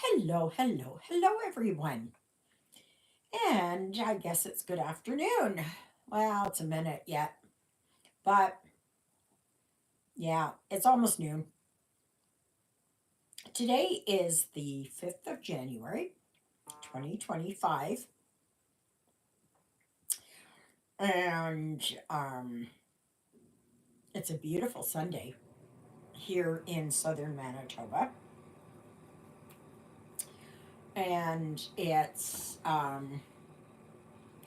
Hello, hello, hello, everyone. And I guess it's good afternoon. Well, it's a minute yet, but yeah, it's almost noon. Today is the 5th of January, 2025, and it's a beautiful Sunday here in southern Manitoba. And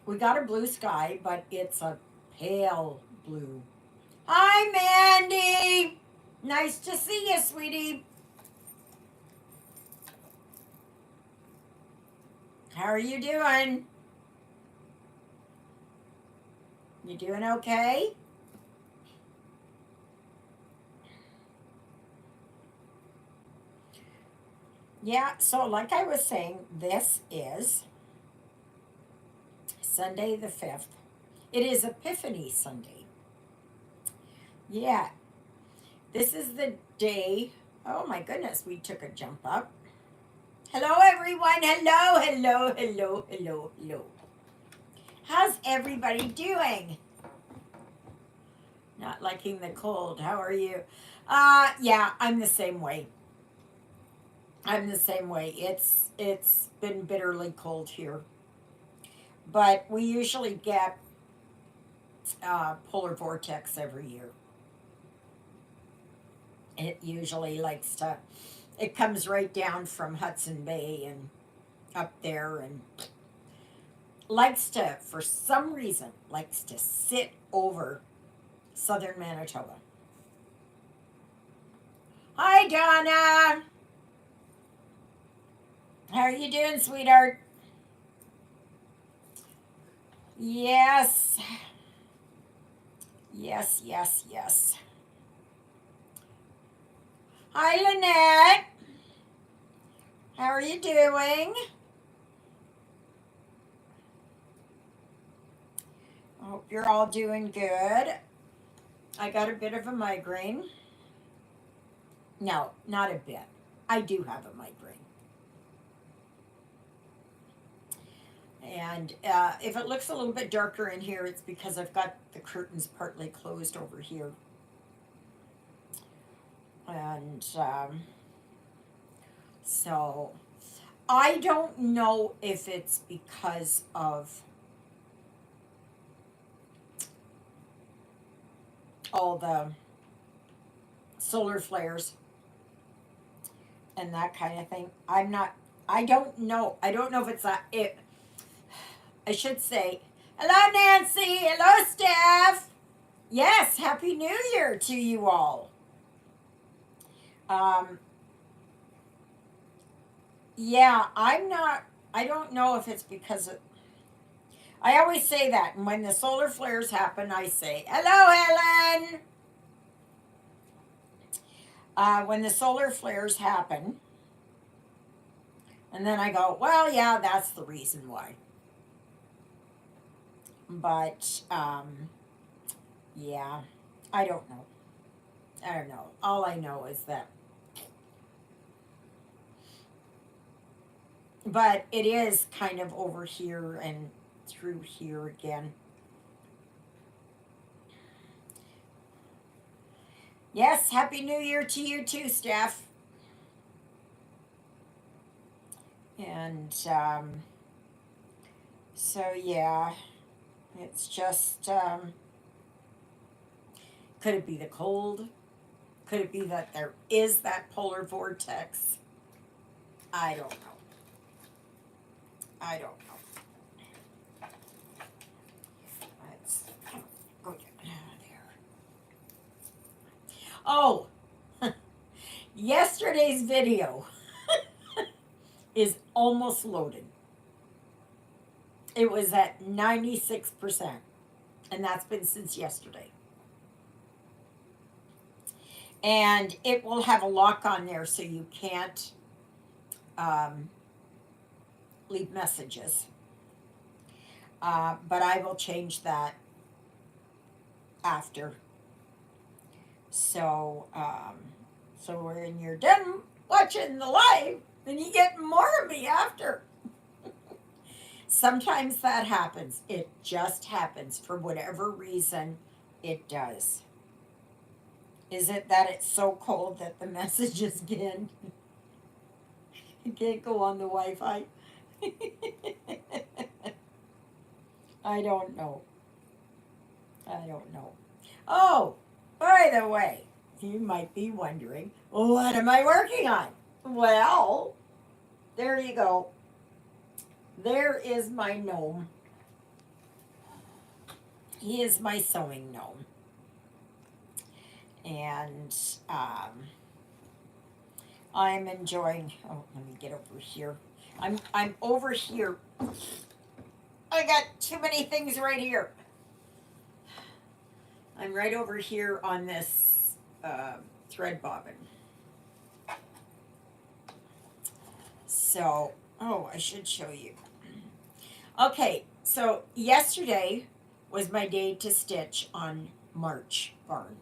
we got a blue sky, but it's a pale blue. Hi, Mandy! Nice to see you, sweetie. How are you doing? You doing okay? Yeah, so like I was saying, this is Sunday the 5th. It is Epiphany Sunday. Yeah, this is the day. Oh my goodness, we took a jump up. Hello, everyone. Hello, hello, hello, hello, hello. How's everybody doing? Not liking the cold. How are you? Yeah, I'm the same way. I'm the same way. It's been bitterly cold here, but we usually get polar vortex every year. It usually likes to. It comes right down from Hudson Bay and up there, and likes to, for some reason, likes to sit over southern Manitoba. Hi, Donna. How are you doing, sweetheart? Yes. Yes, yes, yes. Hi, Lynette. How are you doing? I hope you're all doing good. I got a bit of a migraine. No, not a bit. I do have a migraine. And if it looks a little bit darker in here, it's because I've got the curtains partly closed over here. And so I don't know if it's because of all the solar flares and that kind of thing. I don't know. I don't know if it's that. I should say, hello, Nancy. Hello, Steph. Yes, Happy New Year to you all. Um, yeah, I don't know if it's because of, I always say that. And when the solar flares happen, I say, hello, Helen. When the solar flares happen, and then I go, well, yeah, that's the reason why. But, yeah, I don't know. I don't know. All I know is that, but it is kind of over here and through here again. Yes, Happy New Year to you too, Steph. And so, yeah, it's just, could it be the cold? Could it be that there is that polar vortex? I don't know. I don't know. Let's go down there. Oh, yesterday's video is almost loaded. It was at 96%, and that's been since yesterday. And it will have a lock on there so you can't um, leave messages. But I will change that after. So, so when you're done watching the live, And you get more of me after. Sometimes that happens. It just happens for whatever reason it does. Is it that it's so cold that the messages can't go on the Wi-Fi? I don't know. I don't know. Oh, by the way, you might be wondering, what am I working on? Well, there you go. There is my gnome. He is my sewing gnome. And I'm enjoying. Oh, let me get over here. I'm over here. I got too many things right here. I'm right over here on this thread bobbin. So, oh, I should show you. Okay, so yesterday was my day to stitch on March Barn.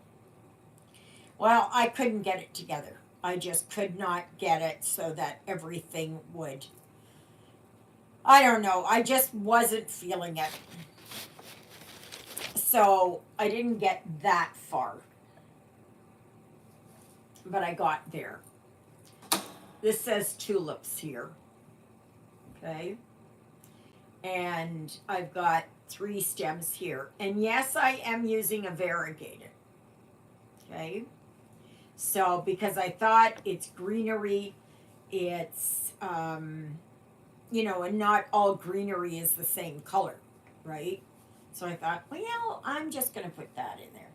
Well, I couldn't get it together. I just could not get it so that everything would. I don't know. I just wasn't feeling it. So I didn't get that far. But I got there. This says tulips here. Okay. And I've got 3 stems here. And yes, I am using a variegated. Okay. So because I thought it's greenery, it's you know, and not all greenery is the same color, right? So I thought, well, I'm just going to put that in there.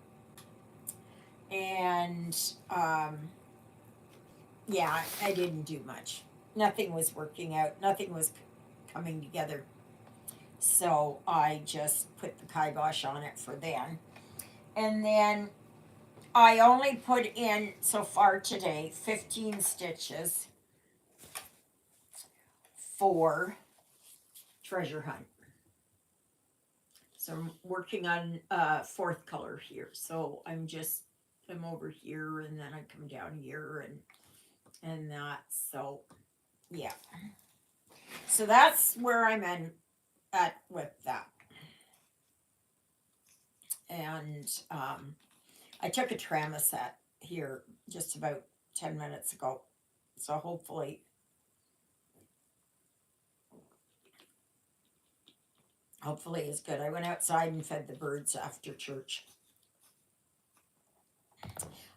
And yeah, I didn't do much. Nothing was working out. Nothing was coming together. So I just put the kibosh on it for then. And then I only put in, so far today, 15 stitches for Treasure Hunt. So I'm working on 4th color here. So I'm over here and then I come down here and that. So yeah. So that's where I'm at with that. And I took a Tramaset here just about 10 minutes ago. So hopefully it's good. I went outside and fed the birds after church.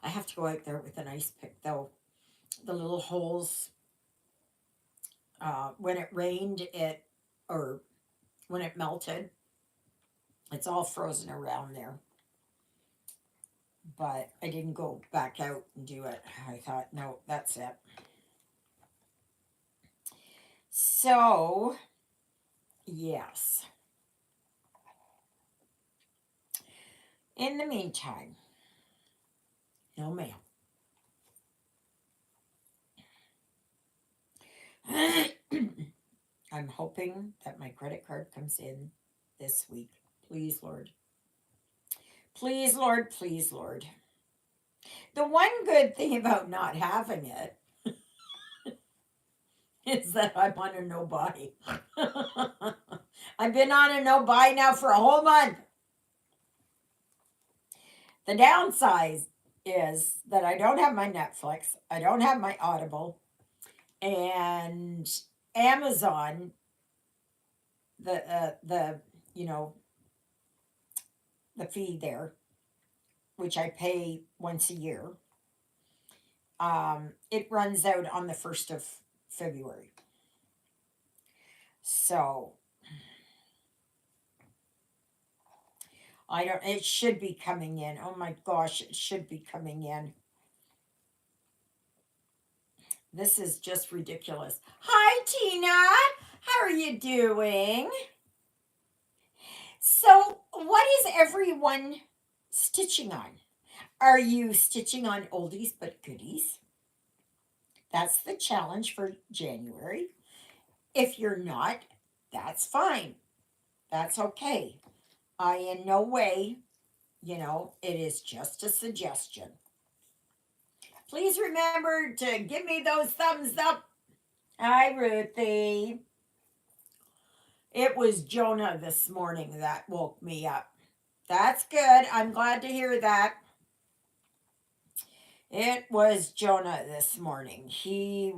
I have to go out there with an ice pick though. The little holes, when it rained, or when it melted, it's all frozen around there. But I didn't go back out and do it. I thought, no, that's it. So, yes. In the meantime, no mail. I'm hoping that my credit card comes in this week. Please, Lord. Please, Lord. Please, Lord. The one good thing about not having it is that I'm on a no buy. I've been on a no buy now for a whole month. The downside is that I don't have my Netflix, I don't have my Audible, and Amazon, the you know, the fee there, which I pay once a year, it runs out on the 1st of February. So it should be coming in. Oh my gosh, it should be coming in. This is just ridiculous. Hi, Tina. How are you doing? So, what is everyone stitching on? Are you stitching on oldies but goodies? That's the challenge for January. If you're not, that's fine. That's okay. I in no way, it is just a suggestion. Please remember to give me those thumbs up Hi, Ruthie. It was Jonah this morning that woke me up. That's good. I'm glad to hear that. It was Jonah this morning. He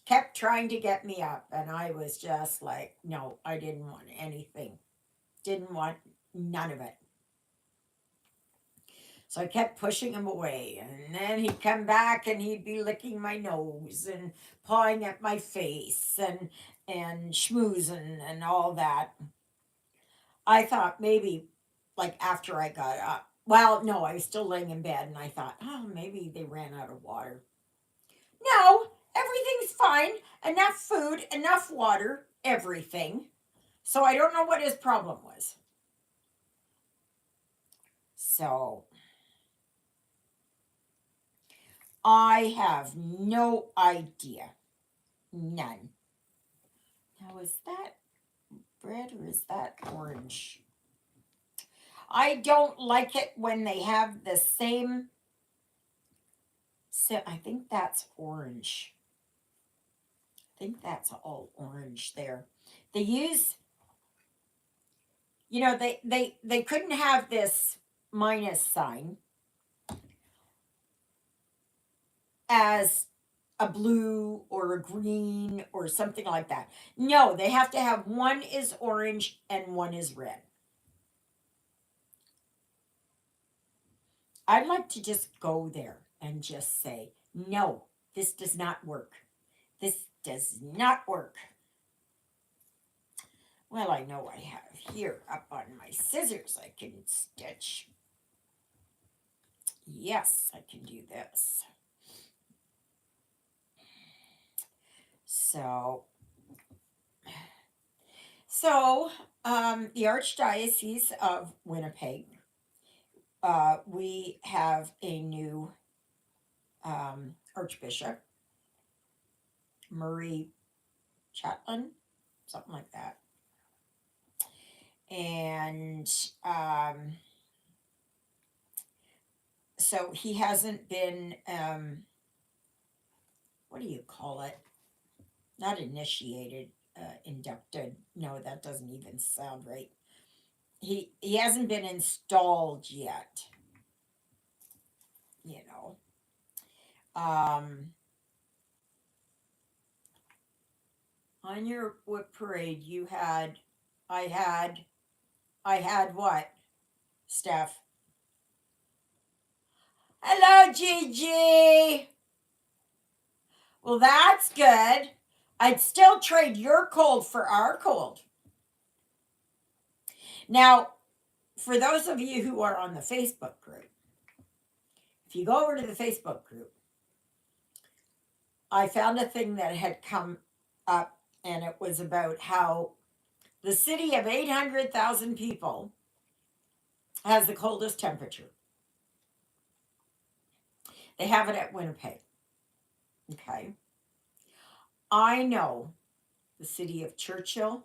kept trying to get me up, and I was just like, no, I didn't want anything. Didn't want none of it. So I kept pushing him away, and then he'd come back and he'd be licking my nose and pawing at my face and schmoozing and all that. I thought maybe like after I got up. Well, no, I was still laying in bed and I thought, oh, maybe they ran out of water. No, everything's fine. Enough food, enough water, everything. So I don't know what his problem was. So I have no idea. None. Now, is that red or is that orange? I don't like it when they have the same. So I think that's orange. I think that's all orange there. They use, they couldn't have this minus sign as a blue or a green or something like that. No, they have to have one is orange and one is red. I'd like to just go there and just say, no, this does not work. This does not work. Well, I know I have here up on my scissors I can stitch. Yes, I can do this. So, the Archdiocese of Winnipeg, we have a new Archbishop, Murray Chatelain, something like that. And so he hasn't been, what do you call it? Not initiated, inducted. No, that doesn't even sound right. He hasn't been installed yet. You know. On your whip parade, I had what, Steph? Hello, Gigi. Well, that's good. I'd still trade your cold for our cold. Now, for those of you who are on the Facebook group, if you go over to the Facebook group, I found a thing that had come up, and it was about how the city of 800,000 people has the coldest temperature. They have it at Winnipeg. Okay. I know the city of Churchill,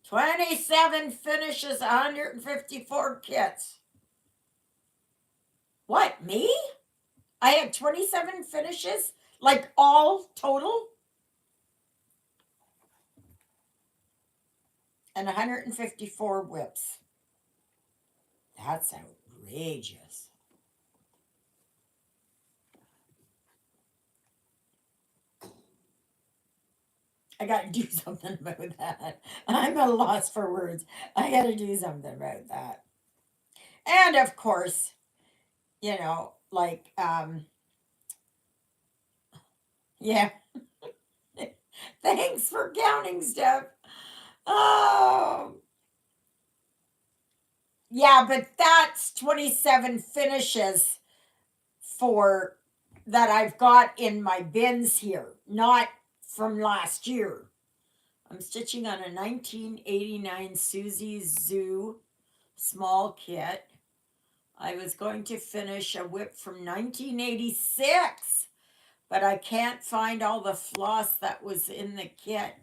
27 finishes, 154 kits. What, me? I had 27 finishes? Like all total? And 154 whips. That's outrageous. I got to do something about that. I'm at a loss for words. I got to do something about that. And of course, yeah. Thanks for counting, Steph. Oh, yeah, but that's 27 finishes for that I've got in my bins here, not from last year. I'm stitching on a 1989 Susie Zoo small kit. I was going to finish a whip from 1986, but I can't find all the floss that was in the kit.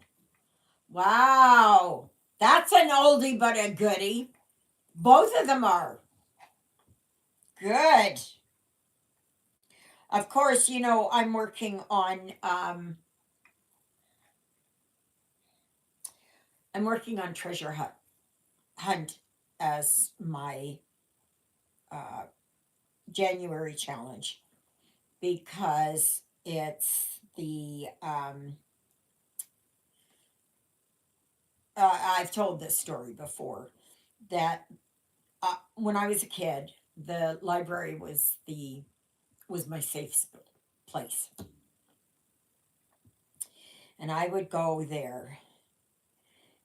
Wow, that's an oldie but a goodie. Both of them are. Good. Of course, I'm working on hunt as my uh, January challenge because it's the I've told this story before that when I was a kid, the library was my place, and I would go there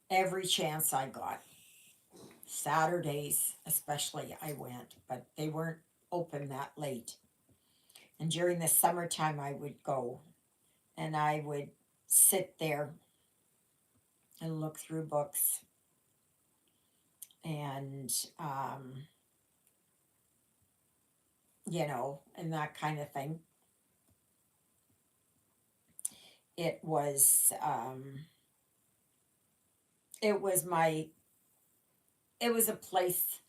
every chance I got. Saturdays, especially, I went, but they weren't open that late. And during the summertime, I would go and I would sit there and look through books and, and that kind of thing. It was, it was my, it was a place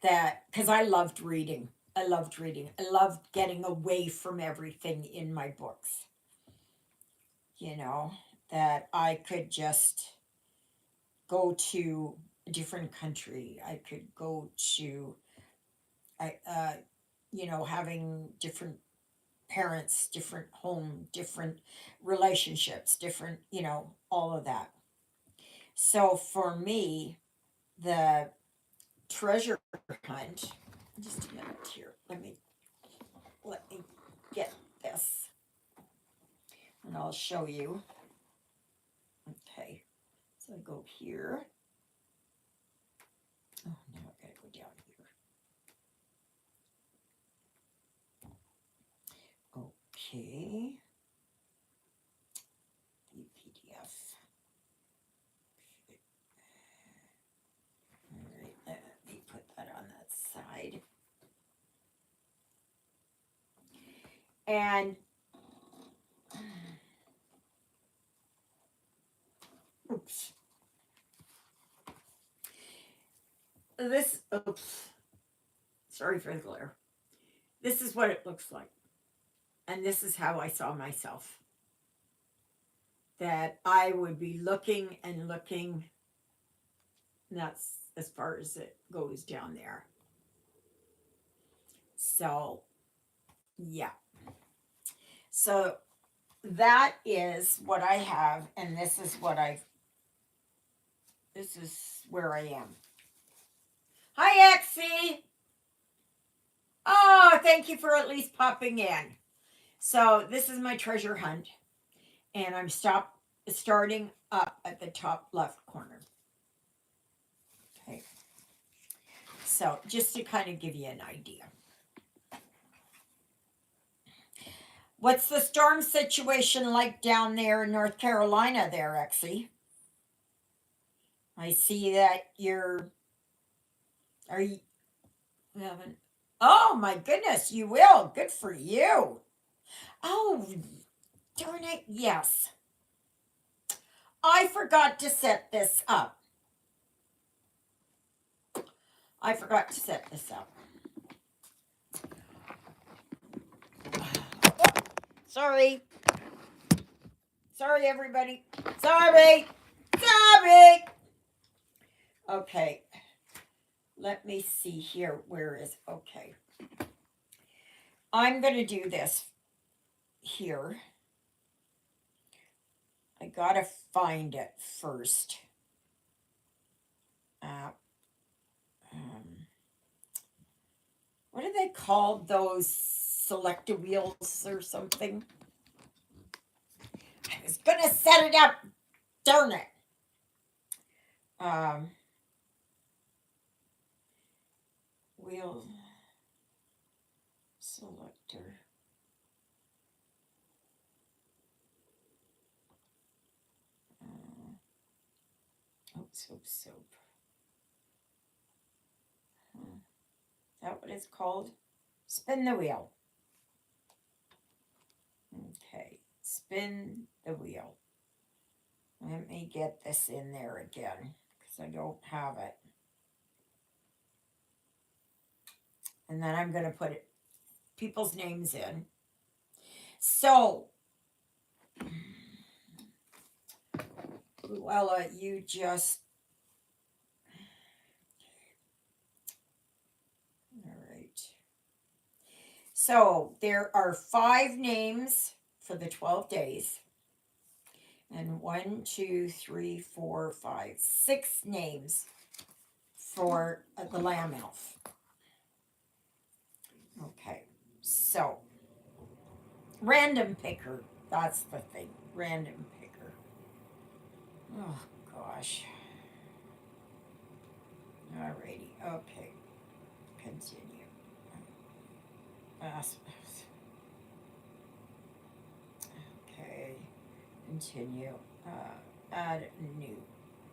that, because I loved reading. I loved reading. I loved getting away from everything in my books, you know, that I could just go to a different country. I could go to, I, having different parents, different home, different relationships, different, all of that. So for me, the treasure hunt, just a minute here. Let me get this and I'll show you. Okay. So I go here. Oh, now I gotta go down here. Okay. The PDF. All right, let me put that on that side. And oops. Oops. Sorry for the glare. This is what it looks like. And this is how I saw myself. That I would be looking and looking. And that's as far as it goes down there. So, yeah. So that is what I have, and this is where I am. Hi, Exie. Oh, thank you for at least popping in. So this is my treasure hunt, and I'm starting up at the top left corner. Okay. So just to kind of give you an idea. What's the storm situation like down there in North Carolina there, Exie? I see that are you haven't, oh my goodness, you will. Good for you. Oh, darn it, yes. I forgot to set this up. I forgot to set this up. Sorry. Sorry, everybody. Sorry. Sorry. Okay. Let me see here. Where is, okay. I'm going to do this here. I got to find it first. What do they call those selector wheels or something? I was going to set it up. Darn it. Wheel selector. Soap. Is that what it's called? Spin the wheel. Okay, spin the wheel. Let me get this in there again because I don't have it. And then I'm going to put people's names in. So, Luella, you just. All right. So, there are 5 names for the 12 days. And 1, 2, 3, 4, 5, 6 names for the lamb elf. Okay. So, random picker. That's the thing. Random picker. Oh, gosh. Alrighty. Okay. Continue. Okay. Continue. Add new.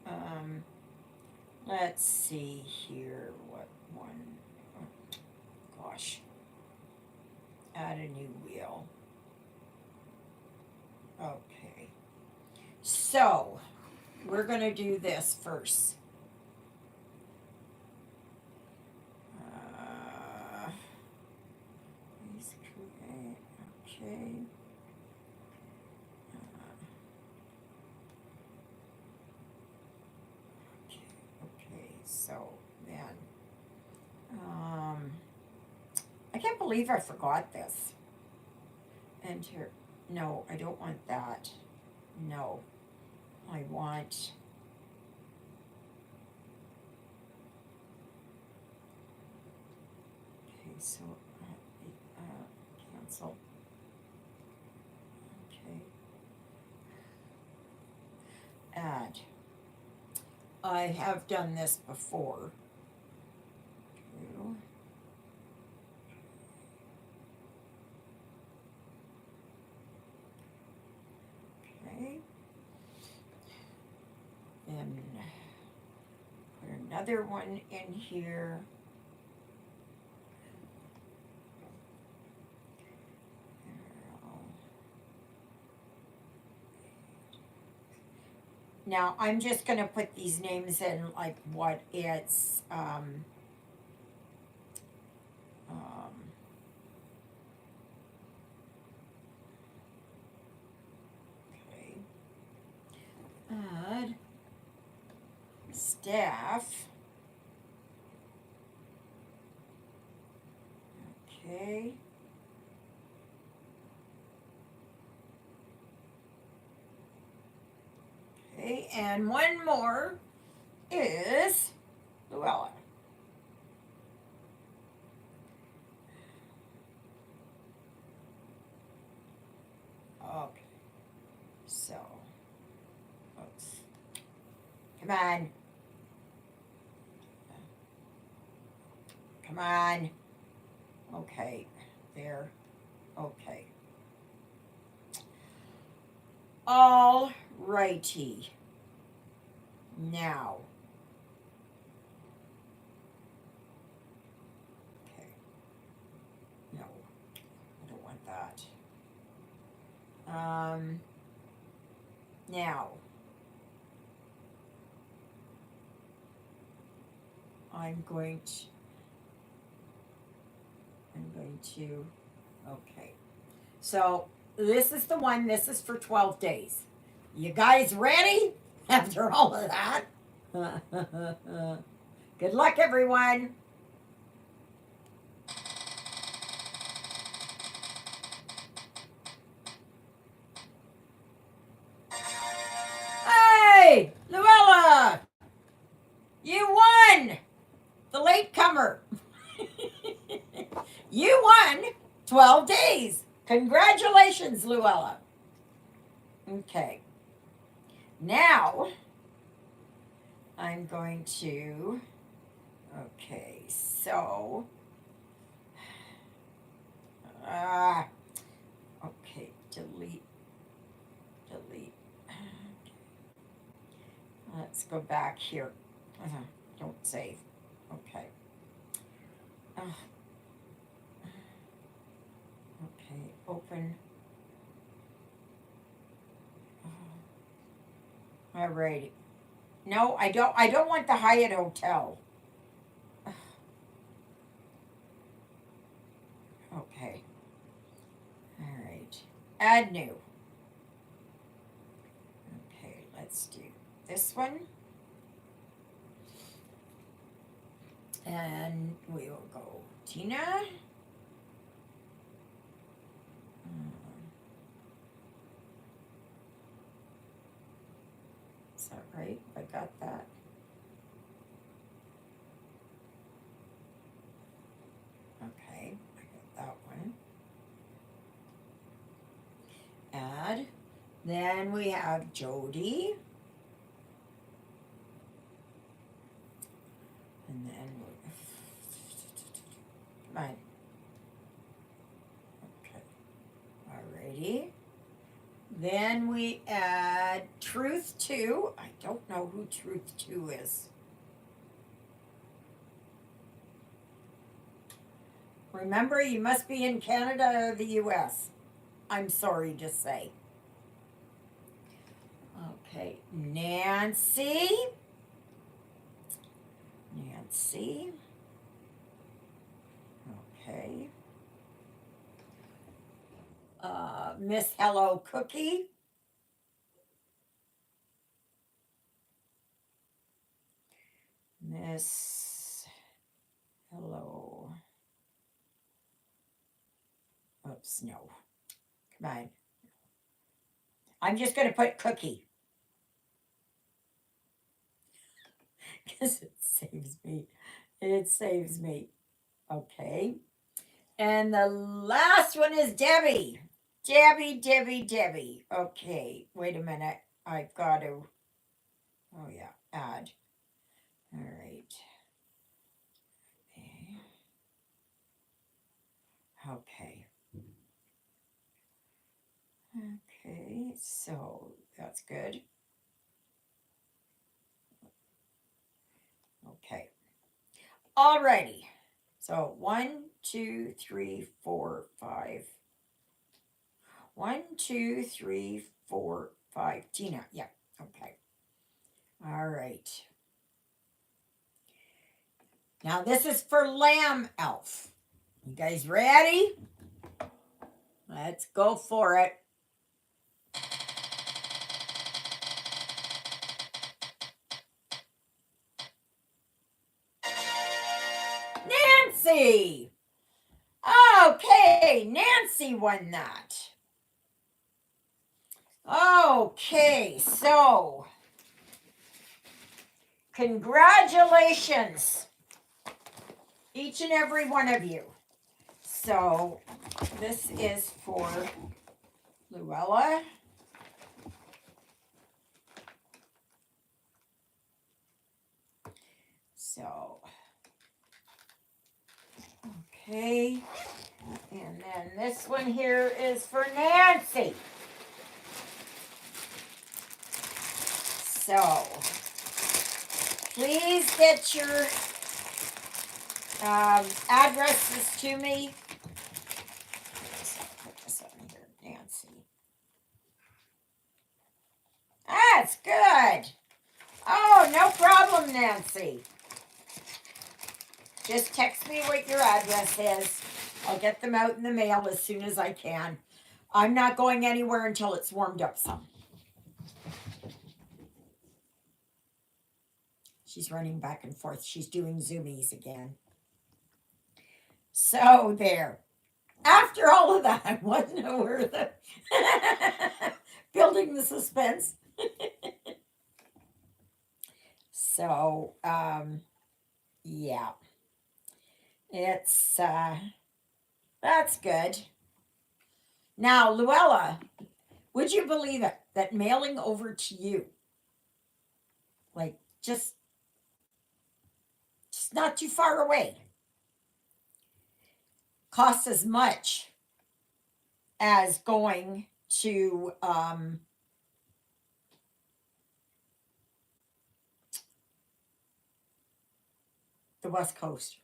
Um, let's see here. What one? Oh, gosh. Add a new wheel. Okay. So, we're going to do this first. Please create. Okay. Okay. So then, I can't believe I forgot this. Enter. No, I don't want that. No, I want. Okay, so cancel. Okay. Add. I have done this before. Okay. And put another one in here. Now I'm just gonna put these names in like what it's okay. Add staff. Okay. Okay, and one more is Luella. Okay, so, oops. Come on. Come on. Okay, there. Okay. All righty. Now. Okay. No, I don't want that. Now. I'm going to, okay. So this is the one, this is for 12 days. You guys ready after all of that? Good luck, everyone. Hey, Luella, you won. The latecomer. You won 12 days. Congratulations, Luella. Okay. Now, I'm going to, okay, so, okay, delete. Let's go back here. Don't save. Okay. Okay, open. Alrighty. No, I don't want the Hyatt Hotel. Okay. Alright. Add new. Okay, let's do this one. And we will go Tina. Is that right? I got that. Okay, I got that one. Add. Then we have Jody. And then come on. Okay. Alrighty. Then we add Truth 2. I don't know who Truth 2 is. Remember, you must be in Canada or the US. I'm sorry to say. Okay, Nancy. Nancy. Okay. Miss Hello Cookie. Miss Hello. Oops, no. Come on. I'm just going to put Cookie. Because it saves me. It saves me. Okay. And the last one is Debbie. Debbie. Okay. Wait a minute. I've got to. Oh, yeah. Add. All right. Okay. Okay. So that's good. Okay. Alrighty. So 1, 2, 3, 4, 5. 1, 2, 3, 4, 5. Tina. Yeah. Okay. All right. Now this is for Lamb Elf. You guys ready? Let's go for it. Nancy. Okay, Nancy won that. Okay, so congratulations, each and every one of you. So this is for Luella. So, okay. And then this one here is for Nancy. So, please get your addresses to me. Put this on here, Nancy. That's good. Oh, no problem, Nancy. Just text me what your address is. I'll get them out in the mail as soon as I can. I'm not going anywhere until it's warmed up some. She's running back and forth. She's doing zoomies again. So there. After all of that, wasn't it worth it? Building the suspense. So, yeah. It's, that's good. Now, Luella, would you believe it? That mailing over to you, like just not too far away, costs as much as going to the West Coast.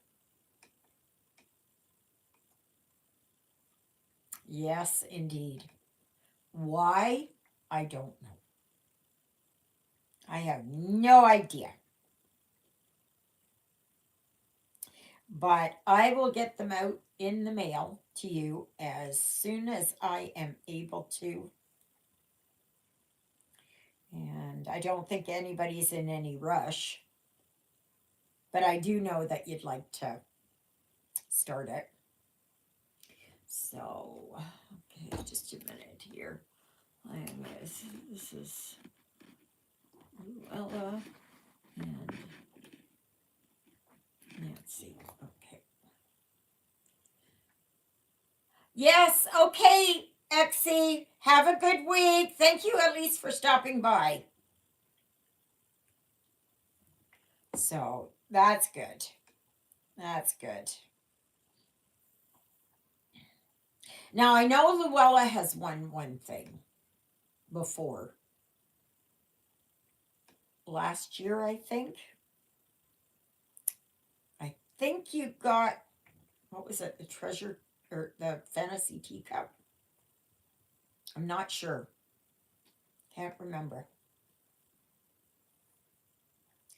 Yes, indeed. Why? I don't know. I have no idea. But I will get them out in the mail to you as soon as I am able to. And I don't think anybody's in any rush, but I do know that you'd like to start it. So, okay, just a minute here. This is Luella and Nancy. Okay. Yes, okay, Exie. Have a good week. Thank you, Elise, for stopping by. So that's good. That's good. Now I know Luella has won one thing before. Last year, I think. I think you got, what was it, the treasure or the fantasy teacup? I'm not sure. Can't remember.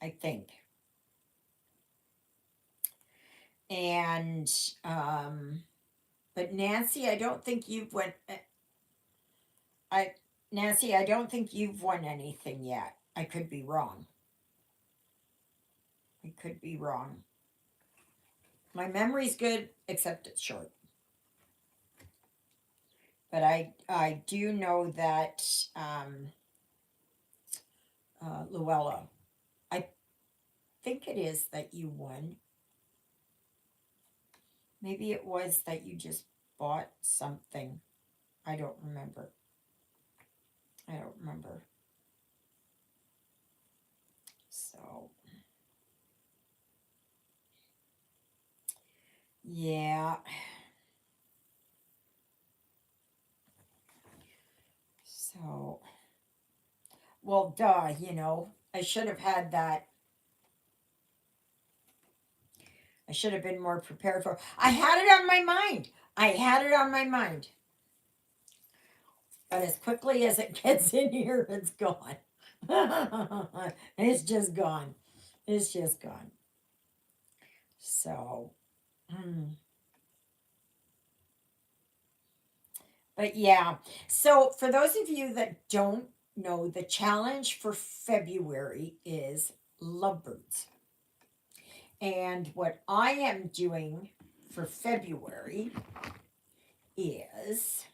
I think. And but Nancy, I don't think you've won. I Nancy, I don't think you've won anything yet. I could be wrong. I could be wrong. My memory's good, except it's short. But I do know that Luella, I think it is that you won. Maybe it was that you just bought something. I don't remember. I don't remember. So, yeah. So, well, duh, I should have had that. I should have been more prepared for. I had it on my mind. I had it on my mind. But as quickly as it gets in here, it's gone. It's just gone. It's just gone. So, but yeah. So, for those of you that don't know, the challenge for February is lovebirds. And what I am doing for February is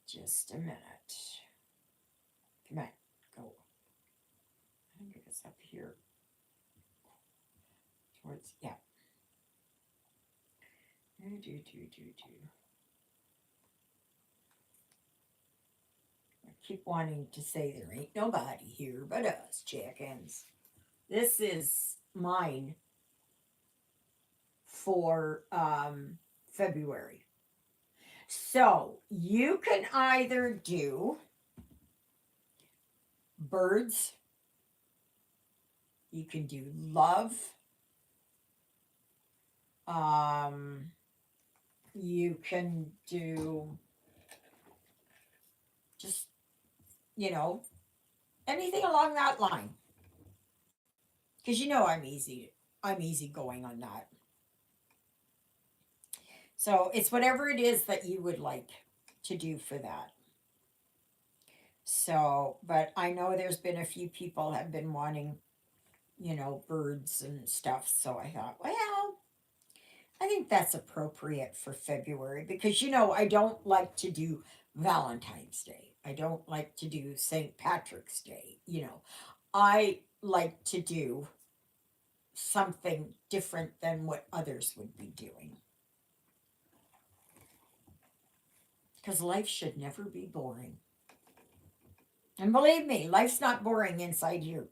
just a minute. Come on, go. I think it's up here. Towards, yeah. Do. I keep wanting to say there ain't nobody here but us chickens. This is mine for February. So you can either do birds, you can do love, you can do just, anything along that line. Because I'm easy going on that. So it's whatever it is that you would like to do for that. So, but I know there's been a few people have been wanting, birds and stuff. So I thought, well, I think that's appropriate for February because, I don't like to do Valentine's Day. I don't like to do St. Patrick's Day. I like to do something different than what others would be doing. Because life should never be boring. And believe me, life's not boring inside here.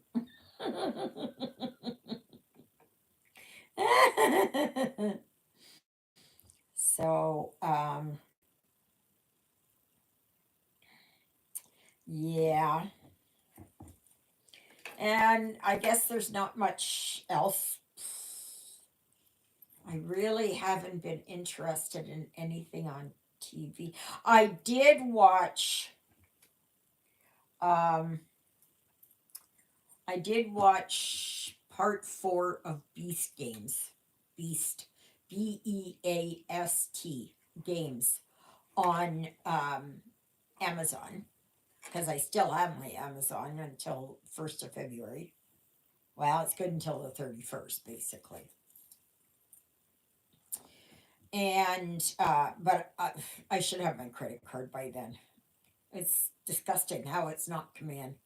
So, yeah. And I guess there's not much else. I really haven't been interested in anything on TV. I did watch um I did watch part 4 of Beast Games. Beast BEAST games on Amazon, because I still have my Amazon until 1st of February. Well, it's good until the 31st, basically. And, I should have my credit card by then. It's disgusting how it's not come in.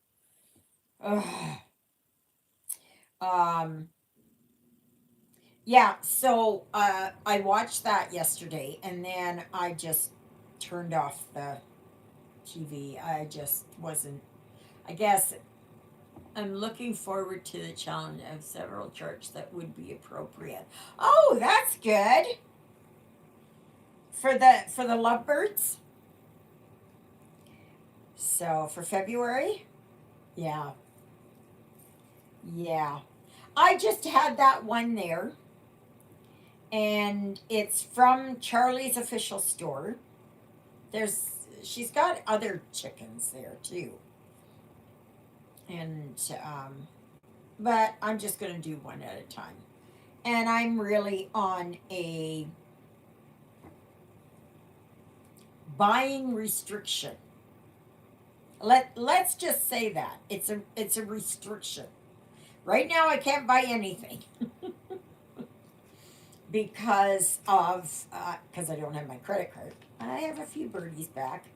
Ugh. Um, yeah, so I watched that yesterday and then I just turned off the TV. I just wasn't, I guess I'm looking forward to the challenge of several charts that would be appropriate. Oh, that's good. For the lovebirds. So for February? Yeah. Yeah. I just had that one there and it's from Charlie's official store. There's she's got other chickens there too. And but I'm just going to do one at a time. And I'm really on a buying restriction. Let's just say that. It's a restriction. Right now I can't buy anything because I don't have my credit card. I have a few birdies back.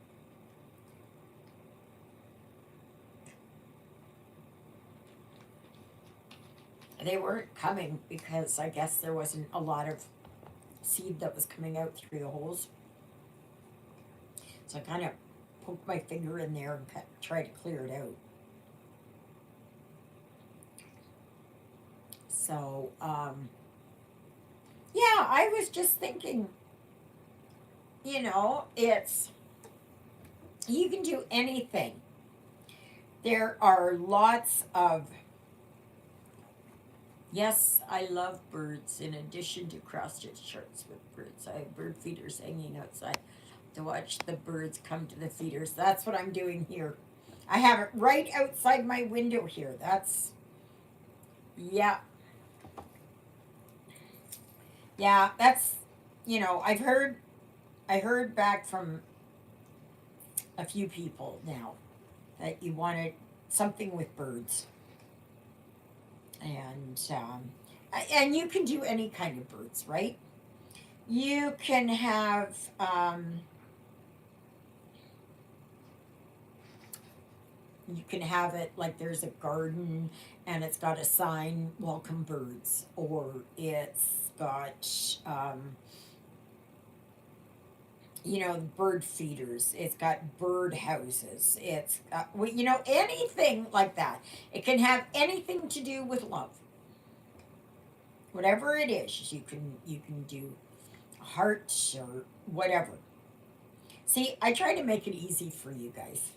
They weren't coming because I guess there wasn't a lot of seed that was coming out through the holes. So I kind of poked my finger in there and tried to clear it out. So, yeah, I was just thinking, it's, you can do anything. There are lots of, yes, I love birds in addition to cross-stitch shirts with birds. I have bird feeders hanging outside to watch the birds come to the feeders. That's what I'm doing here. I have it right outside my window here. Yeah, yeah, I heard back from a few people now that you wanted something with birds. And you can do any kind of birds, right? You can have, you can have it like there's a garden and it's got a sign, welcome birds, or it's got, bird feeders. It's got bird houses. It's got, anything like that. It can have anything to do with love. Whatever it is, you can do hearts or whatever. See, I try to make it easy for you guys,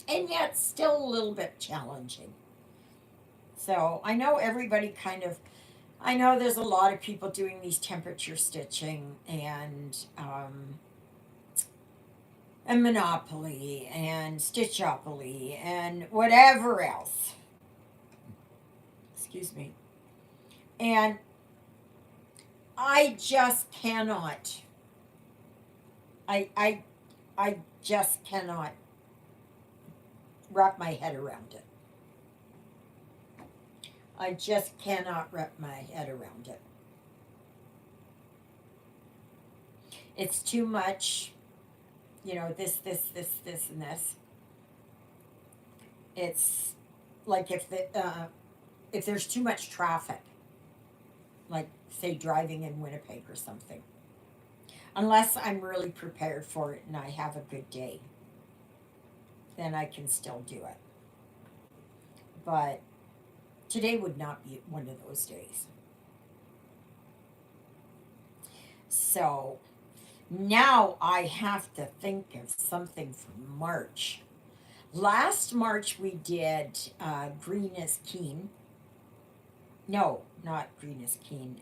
and yet still a little bit challenging. So I know everybody kind of. I know there's a lot of people doing these temperature stitching and Monopoly and Stitchopoly and whatever else. Excuse me. And I just cannot. I I I just cannot wrap my head around it. I just cannot wrap my head around it. It's too much, this, and this. It's like if there's too much traffic, like say driving in Winnipeg or something. Unless I'm really prepared for it and I have a good day, then I can still do it. But today would not be one of those days. So now I have to think of something for March. Last March we did Green is Keen. No, not Green is Keen.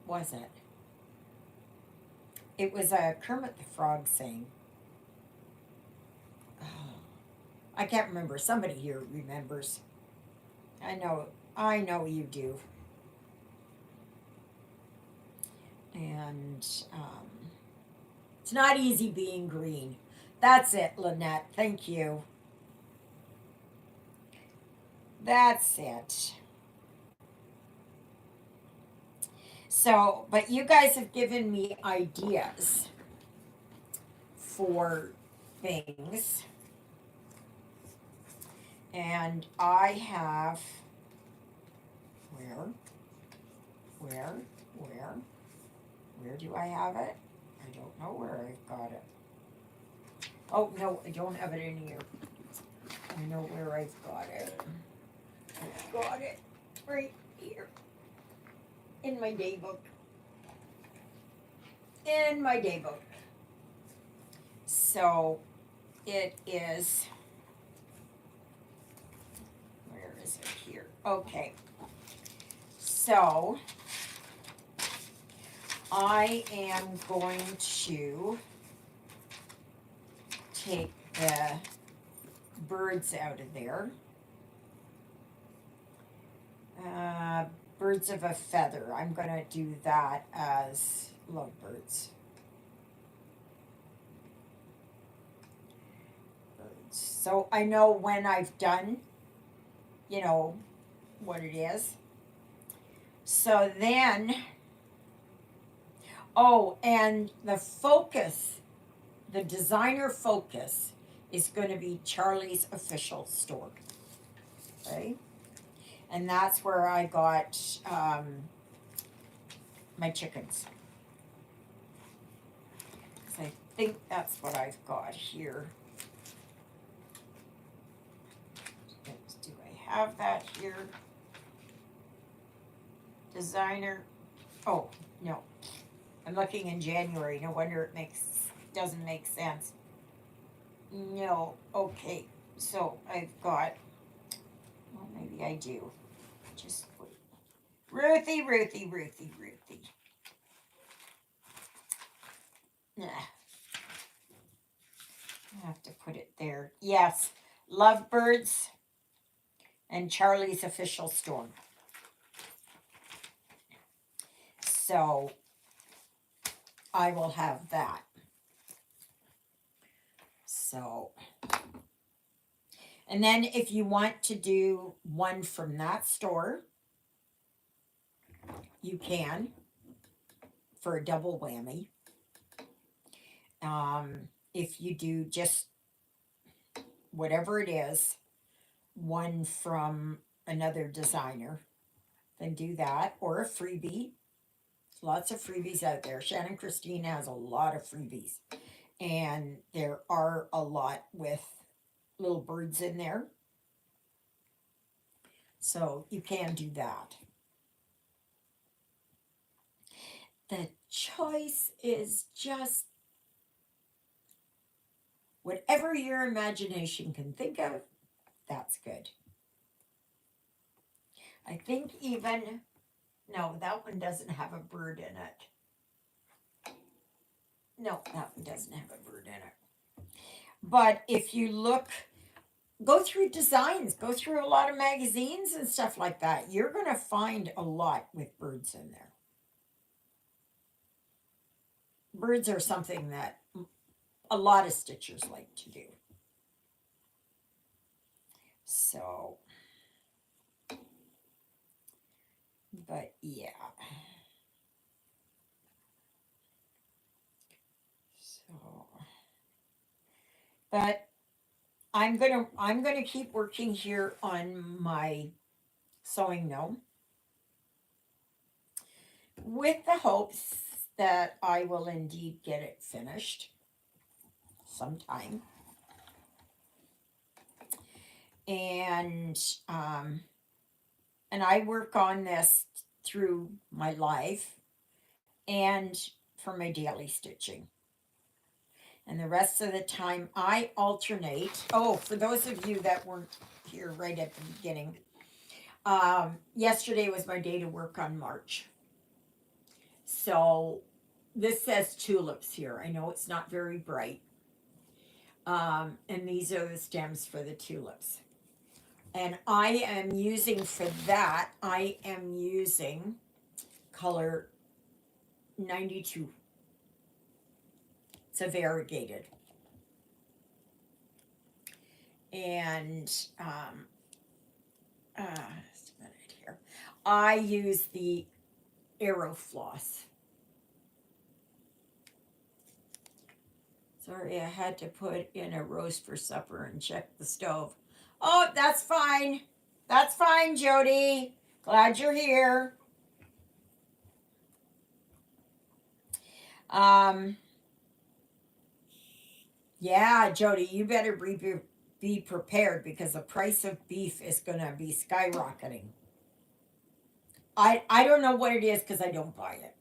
What was it? It was a Kermit the Frog saying. Oh, I can't remember. Somebody here remembers. I know you do. And it's not easy being green. That's it, Lynette. Thank you. That's it. So, but you guys have given me ideas for things. And I have, where, where, where, where do I have it? I don't know where I've got it. Oh, no, I don't have it in here. I know where I've got it. I've got it right here in my day book. In my day book. So it is, where is it here? Okay. So I am going to take the birds out of there. Birds of a feather. I'm going to do that as lovebirds. Birds. So I know when I've done, you know, what it is. So then, oh, and the focus, the designer focus is going to be Charlie's official store. Okay? And that's where I got my chickens. So I think that's what I've got here. Do I have that here? Designer. Oh, no. I'm looking in January. No wonder it doesn't make sense. No. Okay. So I've got, well, maybe I do. Just wait. Ruthie. Nah. I have to put it there. Yes. Lovebirds and Charlie's official store. So I will have that. So, and then if you want to do one from that store, you can for a double whammy. If you do just whatever it is, one from another designer, then do that, or a freebie. Lots of freebies out there. Shannon Christine has a lot of freebies, and there are a lot with little birds in there. So you can do that. The choice is just whatever your imagination can think of, that's good. I think even, no, that one doesn't have a bird in it. No, that one doesn't have a bird in it. But if you look, go through designs, go through a lot of magazines and stuff like that, you're going to find a lot with birds in there. Birds are something that a lot of stitchers like to do. So, but yeah. So, but I'm gonna keep working here on my sewing gnome with the hopes that I will indeed get it finished sometime. And I work on this through my life and for my daily stitching. And the rest of the time I alternate. Oh, for those of you that weren't here right at the beginning, yesterday was my day to work on March. So this says tulips here. I know it's not very bright. And these are the stems for the tulips. And I am using for that, I am using color 92. It's a variegated. And just a minute here. I use the Arrow Floss. Sorry, I had to put in a roast for supper and check the stove. Oh, that's fine. That's fine, Jody. Glad you're here. Um, yeah, Jody, you better be prepared because the price of beef is going to be skyrocketing. I don't know what it is because I don't buy it,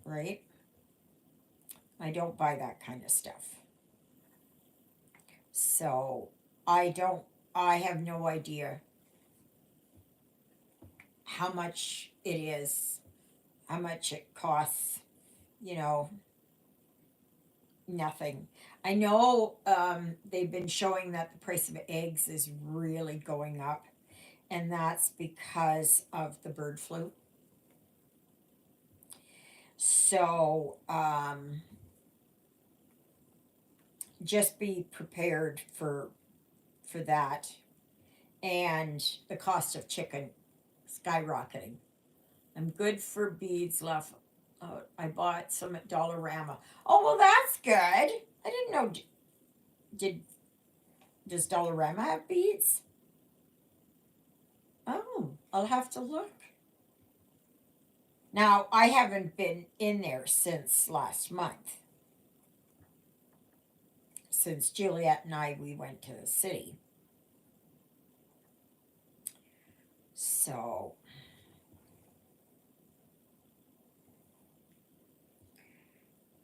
right? I don't buy that kind of stuff. So I don't, I have no idea how much it is, how much it costs, you know, nothing. I know they've been showing that the price of eggs is really going up, and that's because of the bird flu. So just be prepared for that, and the cost of chicken skyrocketing. I'm good for beads left. I bought some at Dollarama. Oh well, that's good. I didn't know. Did does Dollarama have beads? Oh, I'll have to look. Now I haven't been in there since last month. Since Juliet and we went to the city. So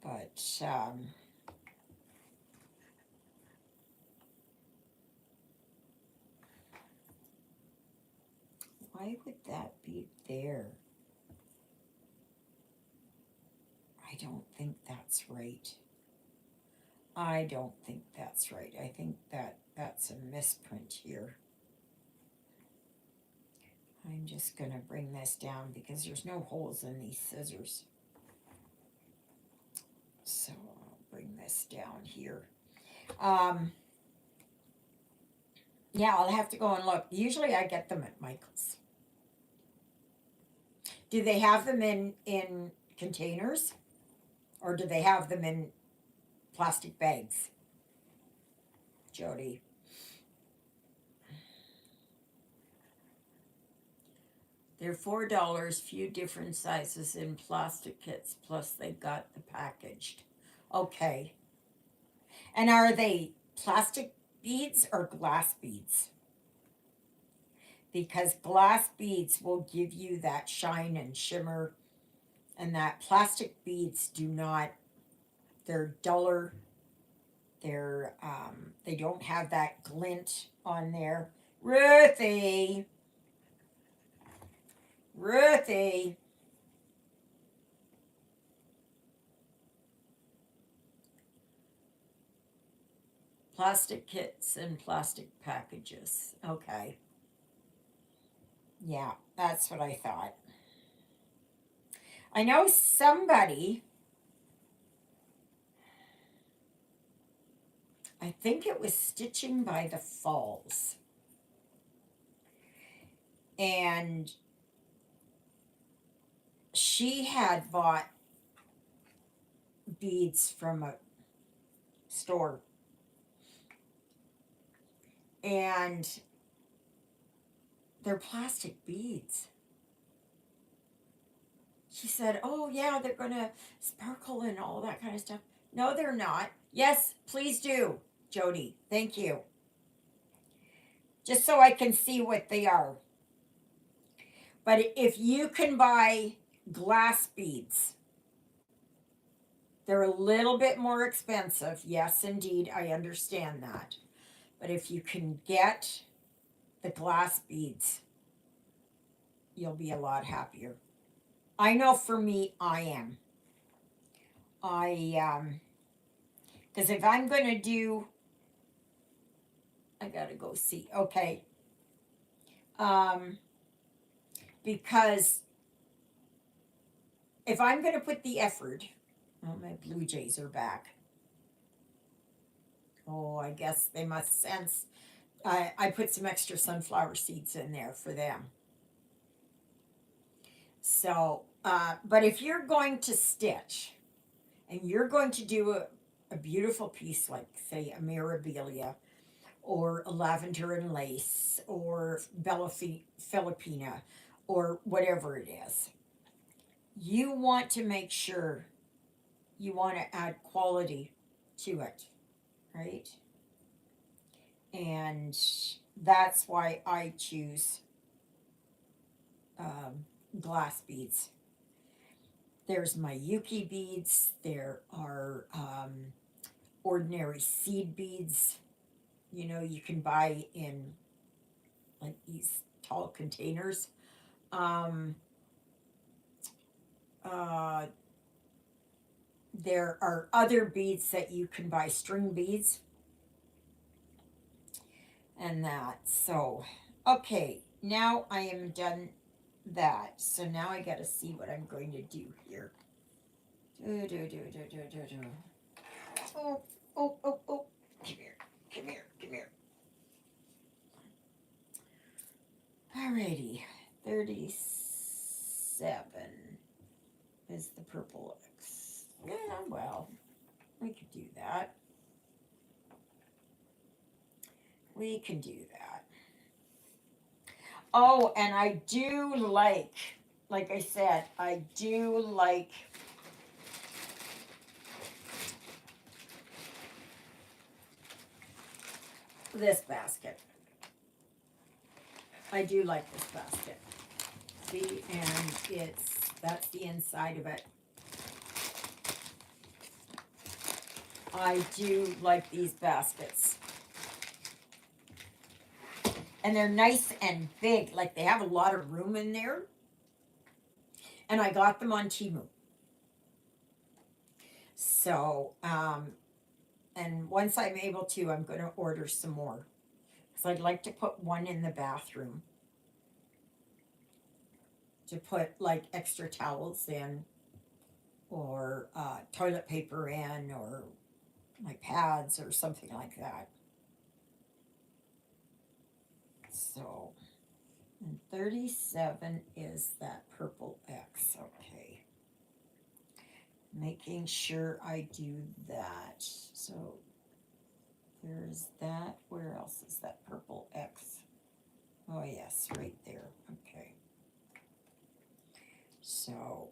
but why would that be there? I don't think that's right. I don't think that's right. I think that's a misprint here. I'm just going to bring this down because there's no holes in these scissors. So I'll bring this down here. Yeah, I'll have to go and look. Usually I get them at Michael's. Do they have them in containers? Or do they have them in plastic bags? Jody. They're $4, few different sizes in plastic kits, plus they got the packaged. Okay. And are they plastic beads or glass beads? Because glass beads will give you that shine and shimmer, and that plastic beads do not. They're duller. They don't have that glint on there. Ruthie. Plastic kits and plastic packages. Okay. Yeah, that's what I thought. I know somebody, I think it was Stitching by the Falls. And she had bought beads from a store. And they're plastic beads. She said, oh, yeah, they're going to sparkle and all that kind of stuff. No, they're not. Yes, please do, Jody. Thank you. Just so I can see what they are. But if you can buy glass beads, they're a little bit more expensive. Yes, indeed, I understand that. But if you can get the glass beads, you'll be a lot happier. I know for me, I am. Because if I'm going to do I gotta go see. Okay. Um, because if I'm gonna put the effort, oh, my Blue Jays are back. Oh, I guess they must sense. I put some extra sunflower seeds in there for them. So, but if you're going to stitch and you're going to do a beautiful piece like, say, a Mirabilia or a lavender and lace or Bella Filipina or whatever it is, you want to make sure you want to add quality to it, right? And that's why I choose um, glass beads. There's my Yuki beads. There are ordinary seed beads. You know, you can buy in like these tall containers. Um, uh, there are other beads that you can buy, string beads, and that. So, okay, now I am done that. So now I got to see what I'm going to do here. Do. Oh, oh. Come here, come here, come here. Alrighty, 37 is the purple X. Yeah, well, we could do that. We can do that. Oh, and I do like I said, I do like this basket. I do like this basket. See, and that's the inside of it. I do like these baskets. And they're nice and big, like they have a lot of room in there. And I got them on Temu. So, and once I'm able to, I'm going to order some more. Because I'd like to put one in the bathroom. To put like extra towels in, or toilet paper in, or my pads, or something like that. So, and 37 is that purple X. Okay. Making sure I do that. So, there's that. Where else is that purple X? Oh, yes, right there. Okay. So,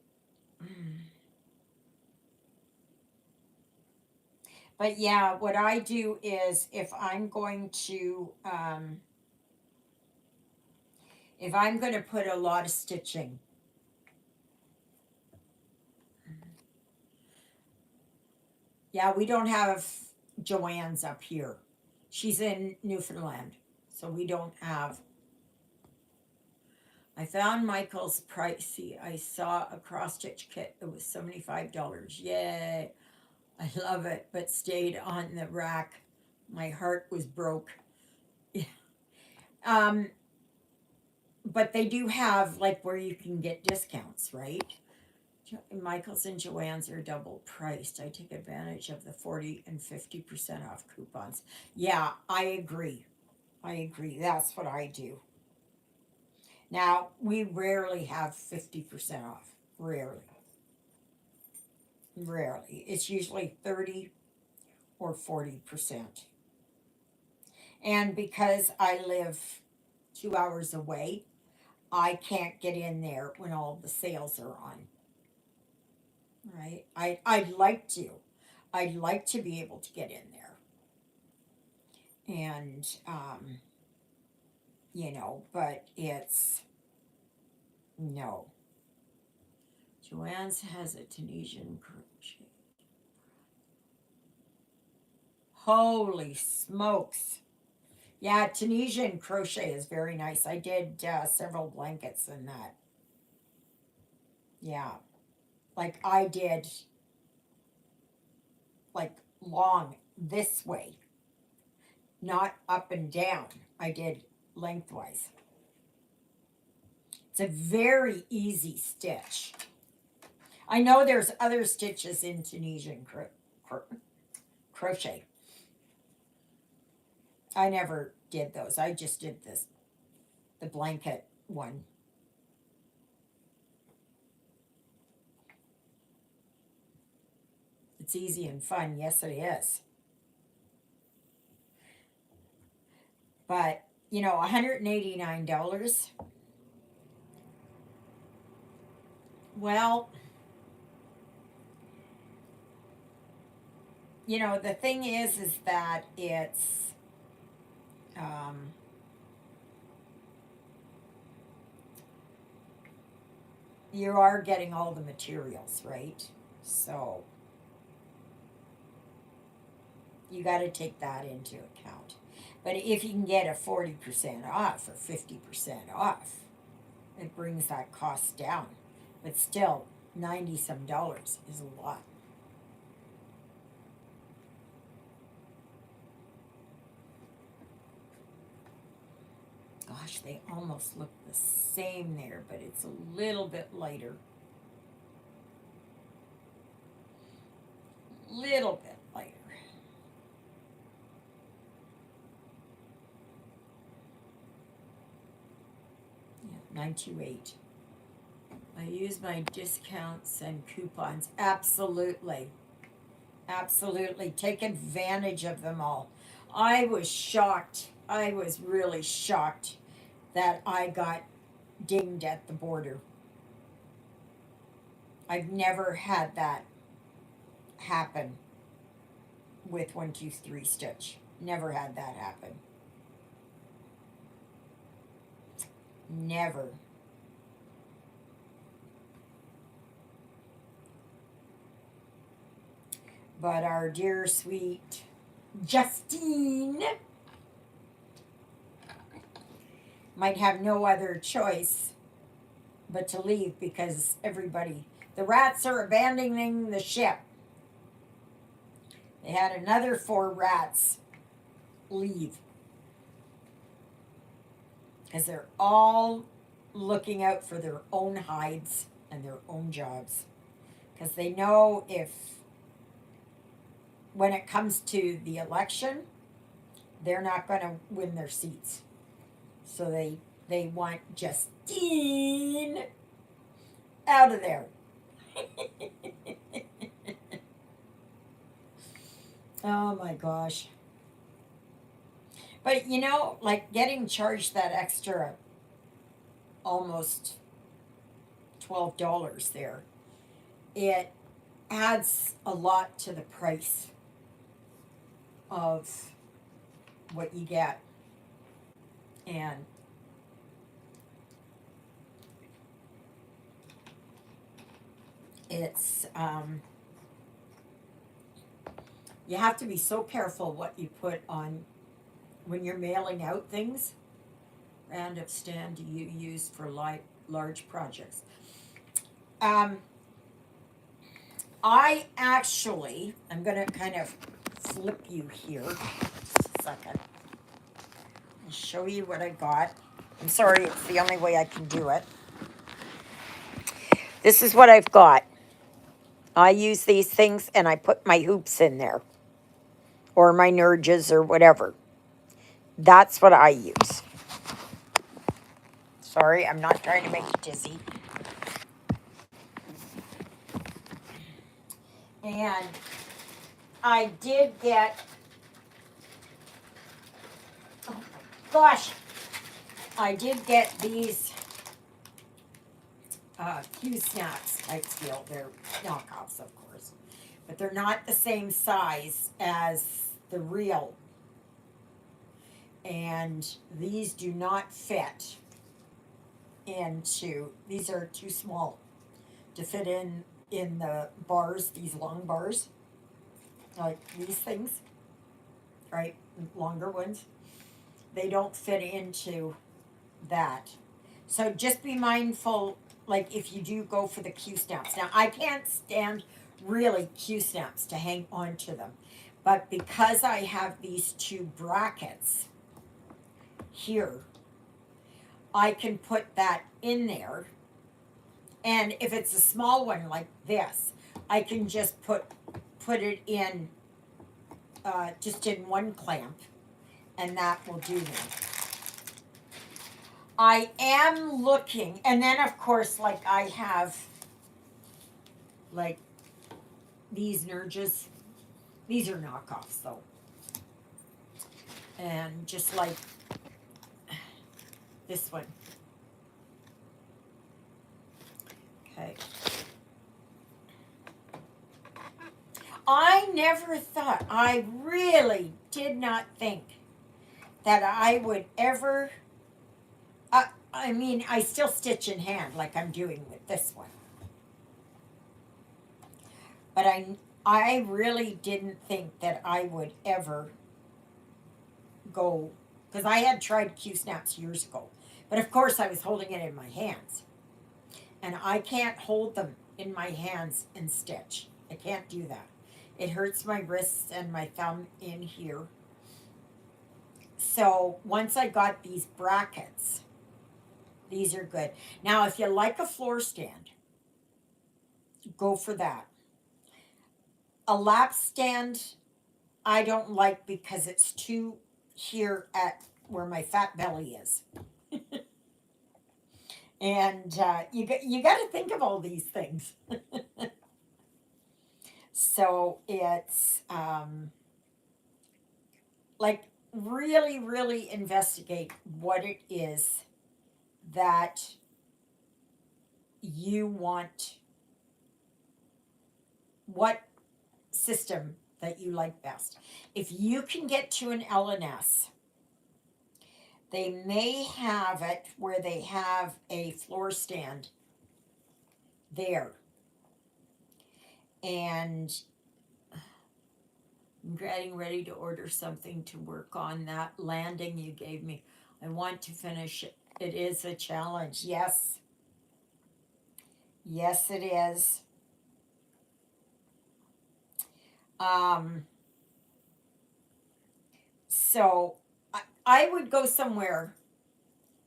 but yeah, what I do is if I'm going to put a lot of stitching, yeah, we don't have Joanne's up here. She's in Newfoundland, so we don't have. I found Michael's pricey. I saw a cross stitch kit. It was $75. Yay! I love it, but stayed on the rack. My heart was broke. um, but they do have like where you can get discounts, right? Michael's and Joann's are double priced. I take advantage of the 40 and 50% off coupons. Yeah, I agree. I agree. That's what I do. Now, we rarely have 50% off. Rarely. Rarely. It's usually 30 or 40%. And because I live 2 hours away, I can't get in there when all the sales are on. Right? I'd like to. I'd like to be able to get in there. And but it's no. Joanne's has a Tunisian crochet. Holy smokes. Yeah, Tunisian crochet is very nice. I did several blankets in that. Yeah. Like I did like long this way. not up and down. I did lengthwise. It's a very easy stitch. I know there's other stitches in Tunisian crochet. I never did those. I just did the blanket one. It's easy and fun. Yes, it is. But, $189. Well, the thing is that it's, um, you are getting all the materials, right? So you got to take that into account. But if you can get a 40% off or 50% off, it brings that cost down. But still, 90 some dollars is a lot. Gosh, they almost look the same there, but it's a little bit lighter. Little bit lighter. Yeah, 928. I use my discounts and coupons. Absolutely. Absolutely. Take advantage of them all. I was shocked. I was really shocked that I got dinged at the border. I've never had that happen with 123 stitch. Never had that happen. Never. But our dear sweet Justine might have no other choice but to leave because the rats are abandoning the ship. They had another 4 rats leave because they're all looking out for their own hides and their own jobs. Because they know when it comes to the election, they're not going to win their seats. So they want Justine out of there. Oh my gosh. But like getting charged that extra almost $12 there, it adds a lot to the price of what you get. And it's you have to be so careful what you put on when you're mailing out things. Brand of stand do you use for large projects? I'm going to kind of flip you here. Just a second. I'll show you what I got. I'm sorry, it's the only way I can do it. This is what I've got. I use these things and I put my hoops in there. Or my nurges or whatever. That's what I use. Sorry, I'm not trying to make you dizzy. And I did get, oh my gosh, I did get these Q-snaps type steel. They're knockoffs, of course. But they're not the same size as the real. And these do not fit these are too small to fit in the bars, these long bars, like these things, right? Longer ones. They don't fit into that. So just be mindful, like if you do go for the Q snaps. Now I can't stand really Q snaps to hang on to them, But because I have these two brackets here, I can put that in there. And if it's a small one like this, I can just put it in just in one clamp, and that will do me. I am looking, and then of course, like I have like these Nurges. These are knockoffs though. And just like this one. Okay. I never thought, I really did not think that I would ever, I mean, I still stitch in hand like I'm doing with this one. But I really didn't think that I would ever go, because I had tried Q-snaps years ago. But of course I was holding it in my hands. And I can't hold them in my hands and stitch. I can't do that. It hurts my wrists and my thumb in here. So once I got these brackets, these are good. Now, if you like a floor stand, go for that. A lap stand, I don't like because it's too here at where my fat belly is. And you got to think of all these things. So it's like really, really investigate what it is that you want, what system that you like best. If you can get to an LNS, they may have it where they have a floor stand there. And I'm getting ready to order something to work on that landing you gave me. I want to finish it. It is a challenge. Yes. Yes, it is. So I would go somewhere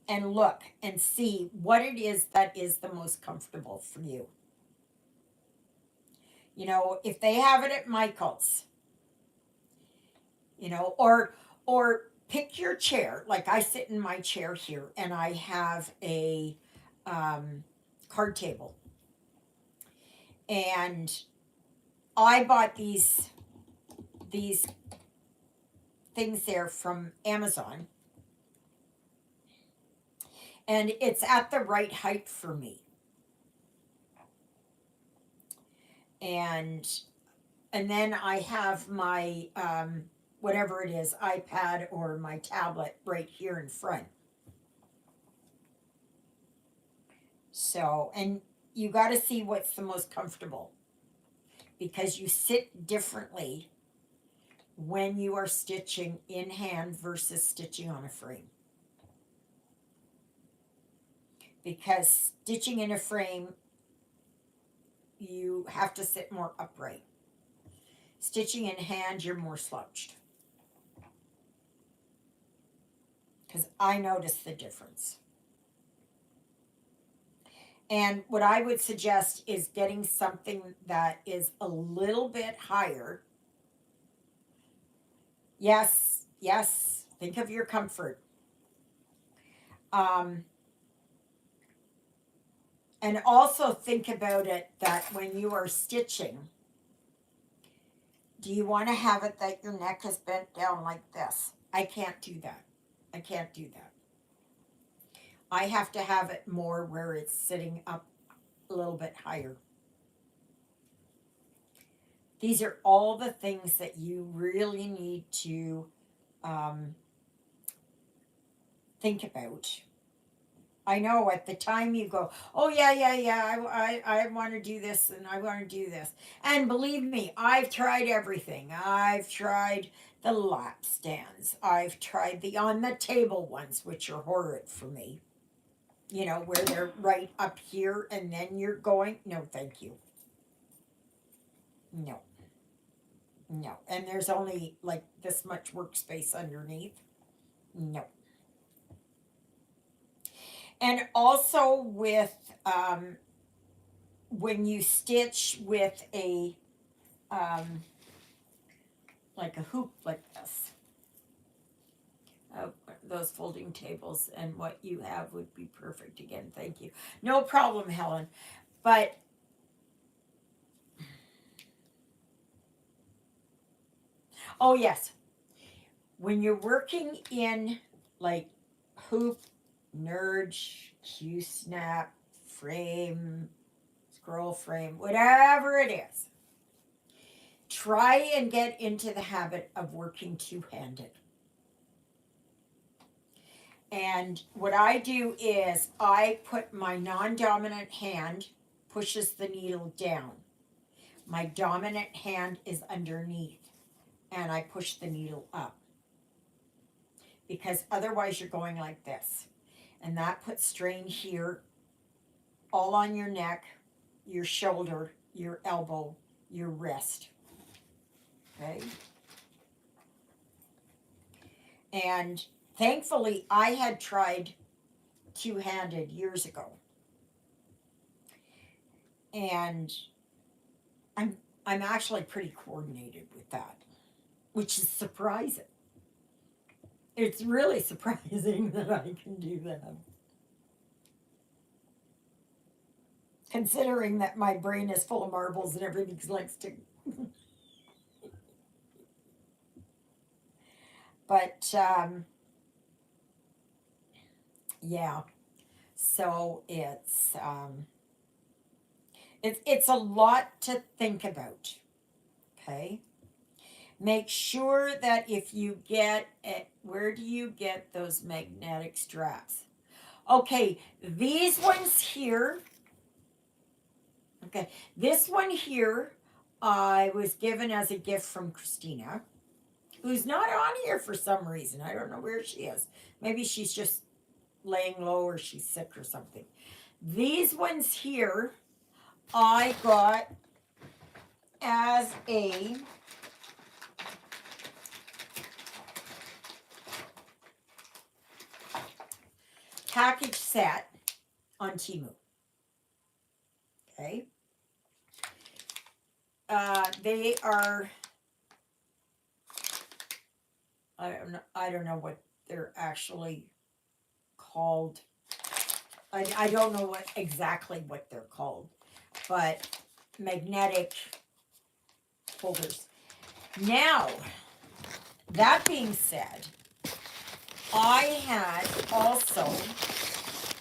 and look and see what it is that is the most comfortable for you. You know, if they have it at Michael's, you know, or pick your chair. Like I sit in my chair here and I have a card table. And I bought these things there from Amazon. And it's at the right height for me. And then I have my whatever it is, iPad or my tablet right here in front. So, and you got to see what's the most comfortable, because you sit differently when you are stitching in hand versus stitching on a frame. Because stitching in a frame, you have to sit more upright. Stitching in hand, you're more slouched. Because I notice the difference. And what I would suggest is getting something that is a little bit higher. Yes, yes, think of your comfort. And also think about it that when you are stitching, do you want to have it that your neck is bent down like this? I can't do that. I can't do that. I have to have it more where it's sitting up a little bit higher. These are all the things that you really need to think about. I know at the time you go, oh yeah, I want to do this and I want to do this. And believe me, I've tried everything. I've tried the lap stands. I've tried the on the table ones, which are horrid for me. You know, where they're right up here and then you're going, no, thank you. No. No. And there's only like this much workspace underneath. No. And also with when you stitch with a um, like a hoop like this, those folding tables, and what you have would be perfect. Again, thank you. No problem, Helen. But oh yes, when you're working in like hoop, nurge, Q snap, frame, scroll frame, whatever it is, try and get into the habit of working two-handed. And what I do is I put my non-dominant hand pushes the needle down. My dominant hand is underneath and I push the needle up. Because otherwise you're going like this. And that puts strain here, all on your neck, your shoulder, your elbow, your wrist. Okay? And thankfully I had tried two-handed years ago. And I'm actually pretty coordinated with that, which is surprising. It's really surprising that I can do that. Considering that my brain is full of marbles and everything likes to. But yeah, so it's a lot to think about. Okay, make sure that if you get it, where do you get those magnetic straps? Okay, these ones here. Okay, this one here I was given as a gift from Christina, who's not on here for some reason. I don't know where she is. Maybe she's just laying low or she's sick or something. These ones here I got as a package set on Temu. Okay. They are, I don't know what they're actually called. I don't know what exactly what they're called, but magnetic holders. Now, that being said, I had also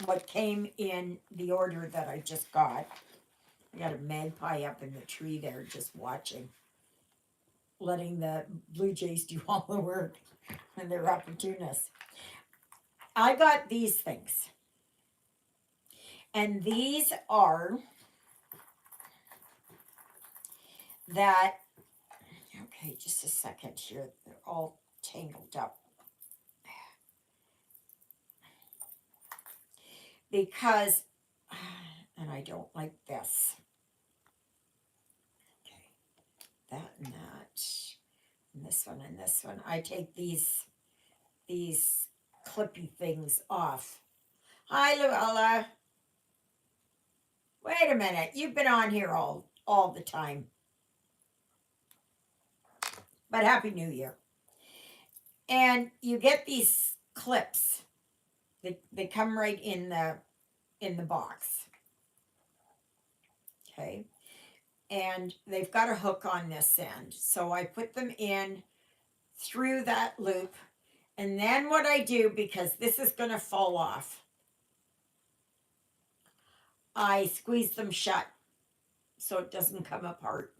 what came in the order that I just got. I got a magpie up in the tree there just watching, letting the blue jays do all the work, and they're opportunists. I got these things. And these are that, okay, just a second here. They're all tangled up. Because, and I don't like this. Okay, that and that. And this one and this one. I take these clippy things off. Hi, Luella. Wait a minute. You've been on here all the time. But Happy New Year. And you get these clips. They come right in the box. Okay. And they've got a hook on this end. So I put them in through that loop. And then what I do, because this is going to fall off, I squeeze them shut so it doesn't come apart.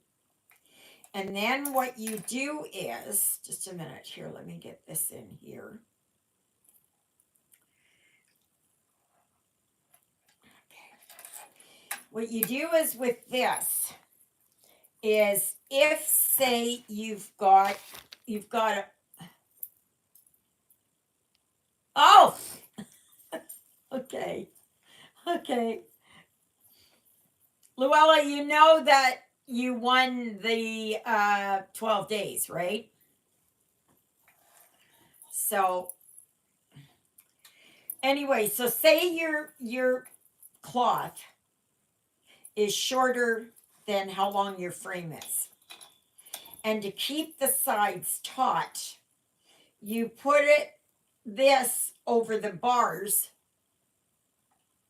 And then what you do is, just a minute here, let me get this in here. Okay. What you do is with this is if say you've got a, oh, okay. Luella, you know that you won the 12 days, right? So anyway, so say your cloth is shorter than how long your frame is. And to keep the sides taut, you put this over the bars.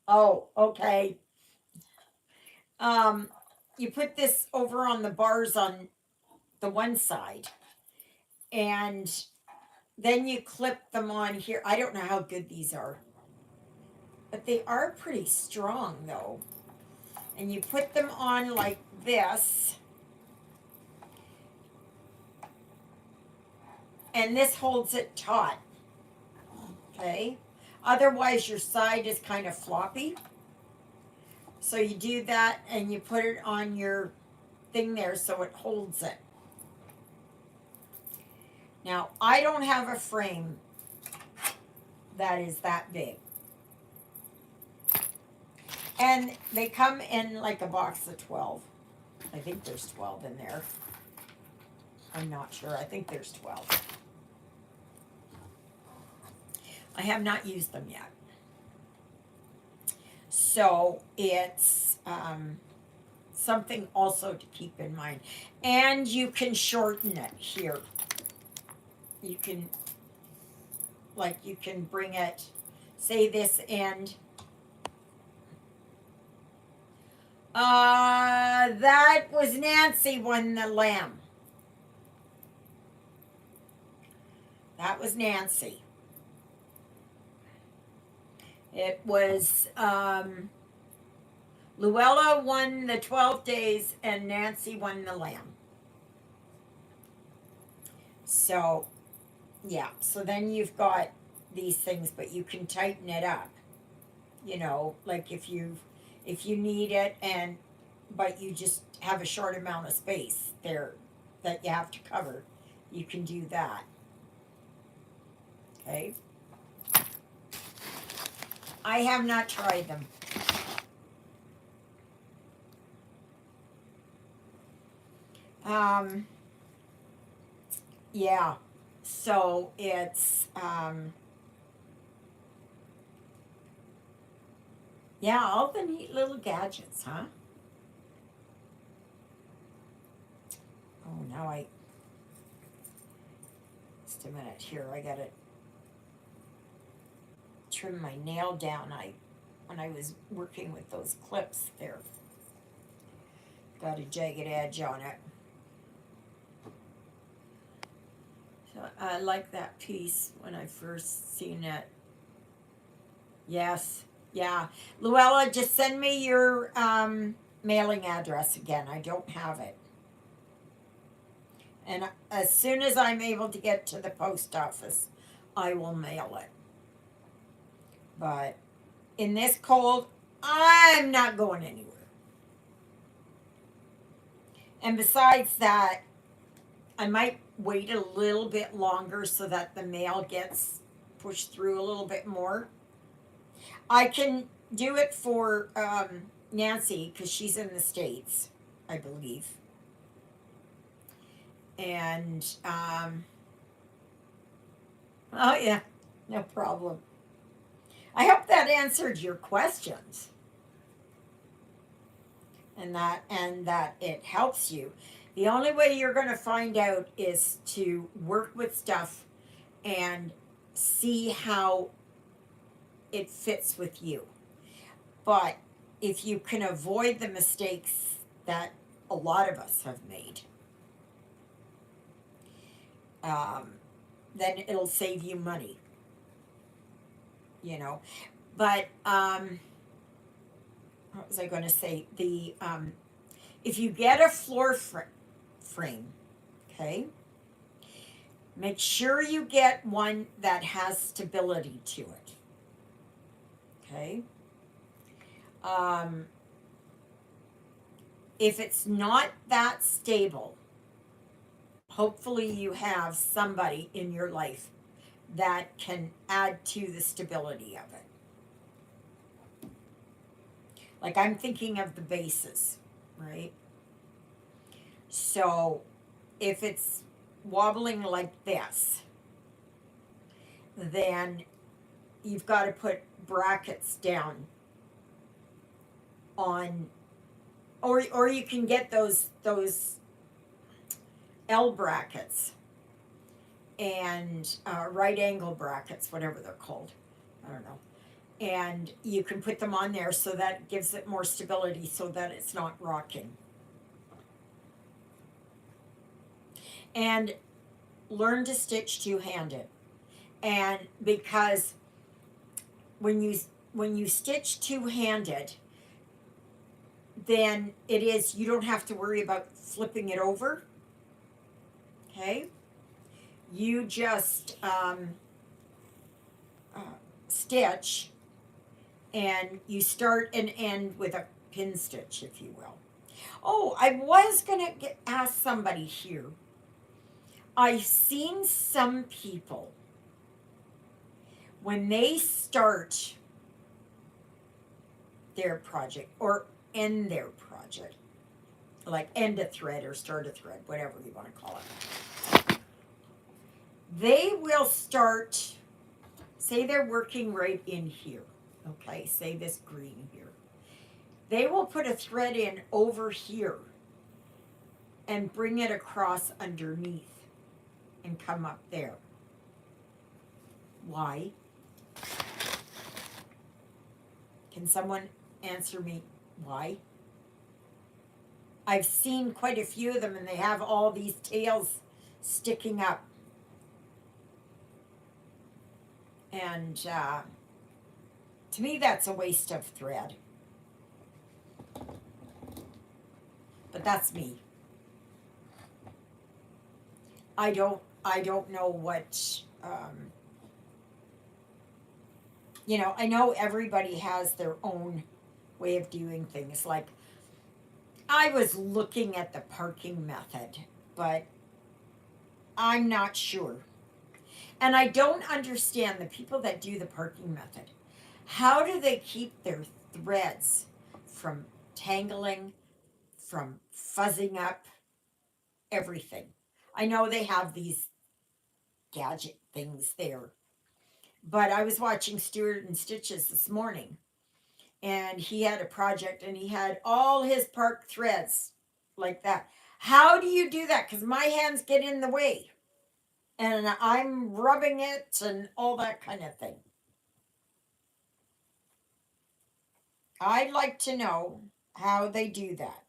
Oh, okay. Um, you put this over on the bars on the one side, and then you clip them on here. I don't know how good these are, but they are pretty strong though. And you put them on like this, and this holds it taut. Okay. Otherwise, your side is kind of floppy. So you do that, and you put it on your thing there so it holds it. Now, I don't have a frame that is that big. And they come in like a box of 12. I think there's 12 in there. I'm not sure. I think there's 12. I have not used them yet. So it's something also to keep in mind. And you can shorten it here. You can, like, you can bring it, say this end. That was Nancy won the lamb. That was Nancy. It was Luella won the 12 days and Nancy won the lamb. So, yeah. So then you've got these things, but you can tighten it up. You know, like if you need it, and but you just have a short amount of space there that you have to cover, you can do that. Okay. I have not tried them. Yeah. So it's yeah, all the neat little gadgets, huh? Oh, now just a minute here. I gotta trim my nail down. When I was working with those clips there, got a jagged edge on it. So I like that piece when I first seen it. Yes, yeah. Luella, just send me your mailing address again. I don't have it. And as soon as I'm able to get to the post office, I will mail it. But in this cold, I'm not going anywhere. And besides that, I might wait a little bit longer so that the mail gets pushed through a little bit more. I can do it for Nancy because she's in the States, I believe. And, oh yeah, no problem. I hope that answered your questions. And that it helps you. The only way you're going to find out is to work with stuff and see how it fits with you. But if you can avoid the mistakes that a lot of us have made, then it'll save you money. You know, but what was I going to say? The if you get a floor frame, okay, make sure you get one that has stability to it. Okay. If it's not that stable, hopefully you have somebody in your life that can add to the stability of it. Like I'm thinking of the bases, right? So if it's wobbling like this, then you've got to put brackets down on, or you can get those L brackets and right angle brackets, whatever they're called. I don't know. And you can put them on there so that gives it more stability so that it's not rocking. And learn to stitch two-handed. And because when you stitch two-handed, then you don't have to worry about flipping it over. Okay? You just stitch, and you start and end with a pin stitch, if you will. Oh, I was gonna ask somebody here. I've seen some people, when they start their project or end their project, like end a thread or start a thread, whatever you want to call it, they will start, say they're working right in here, okay, say this green here. They will put a thread in over here and bring it across underneath and come up there. Why? Can someone answer me why? I've seen quite a few of them, and they have all these tails sticking up. And to me, that's a waste of thread. But that's me. I don't know what, I know everybody has their own way of doing things. Like, I was looking at the parking method, but I'm not sure. And I don't understand the people that do the parking method. How do they keep their threads from tangling, from fuzzing up, everything? I know they have these gadget things there, but I was watching Stuart and Stitches this morning, and he had a project, and he had all his park threads like that. How do you do that? Because my hands get in the way, and I'm rubbing it and all that kind of thing. I'd like to know how they do that.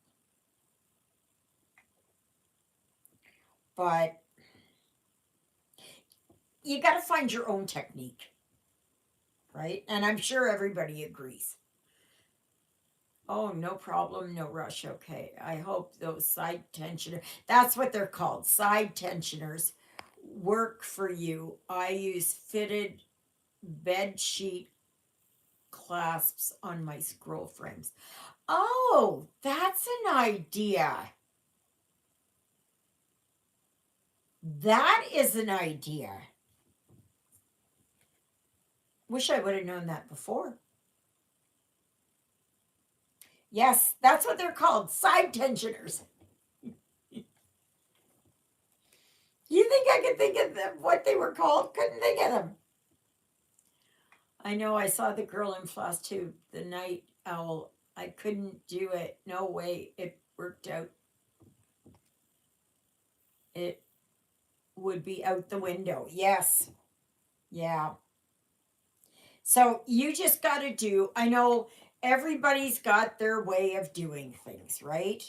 But you got to find your own technique, right? And I'm sure everybody agrees. Oh, no problem, no rush. Okay. I hope those side tensioners, that's what they're called, side tensioners, work for you. I use fitted bed sheet clasps on my scroll frames. Oh, that's an idea. That is an idea. Wish I would have known that before. Yes, that's what they're called, side tensioners. You think I could think of them, what they were called? Couldn't think of them. I know I saw the girl in Floss too, the night owl. I couldn't do it. No way. It worked out. It would be out the window. Yes. Yeah. So you just got to do, I know everybody's got their way of doing things, right?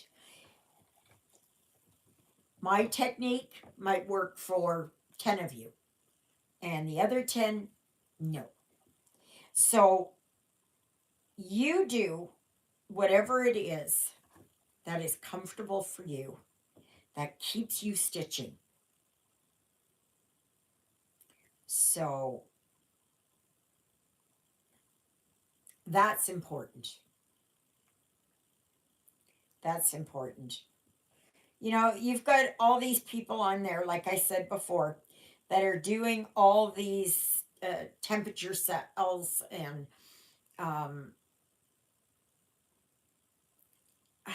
My technique might work for 10 of you, and the other 10, no. So you do whatever it is that is comfortable for you, that keeps you stitching. So that's important. That's important. You've got all these people on there, like I said before, that are doing all these temperature cells and I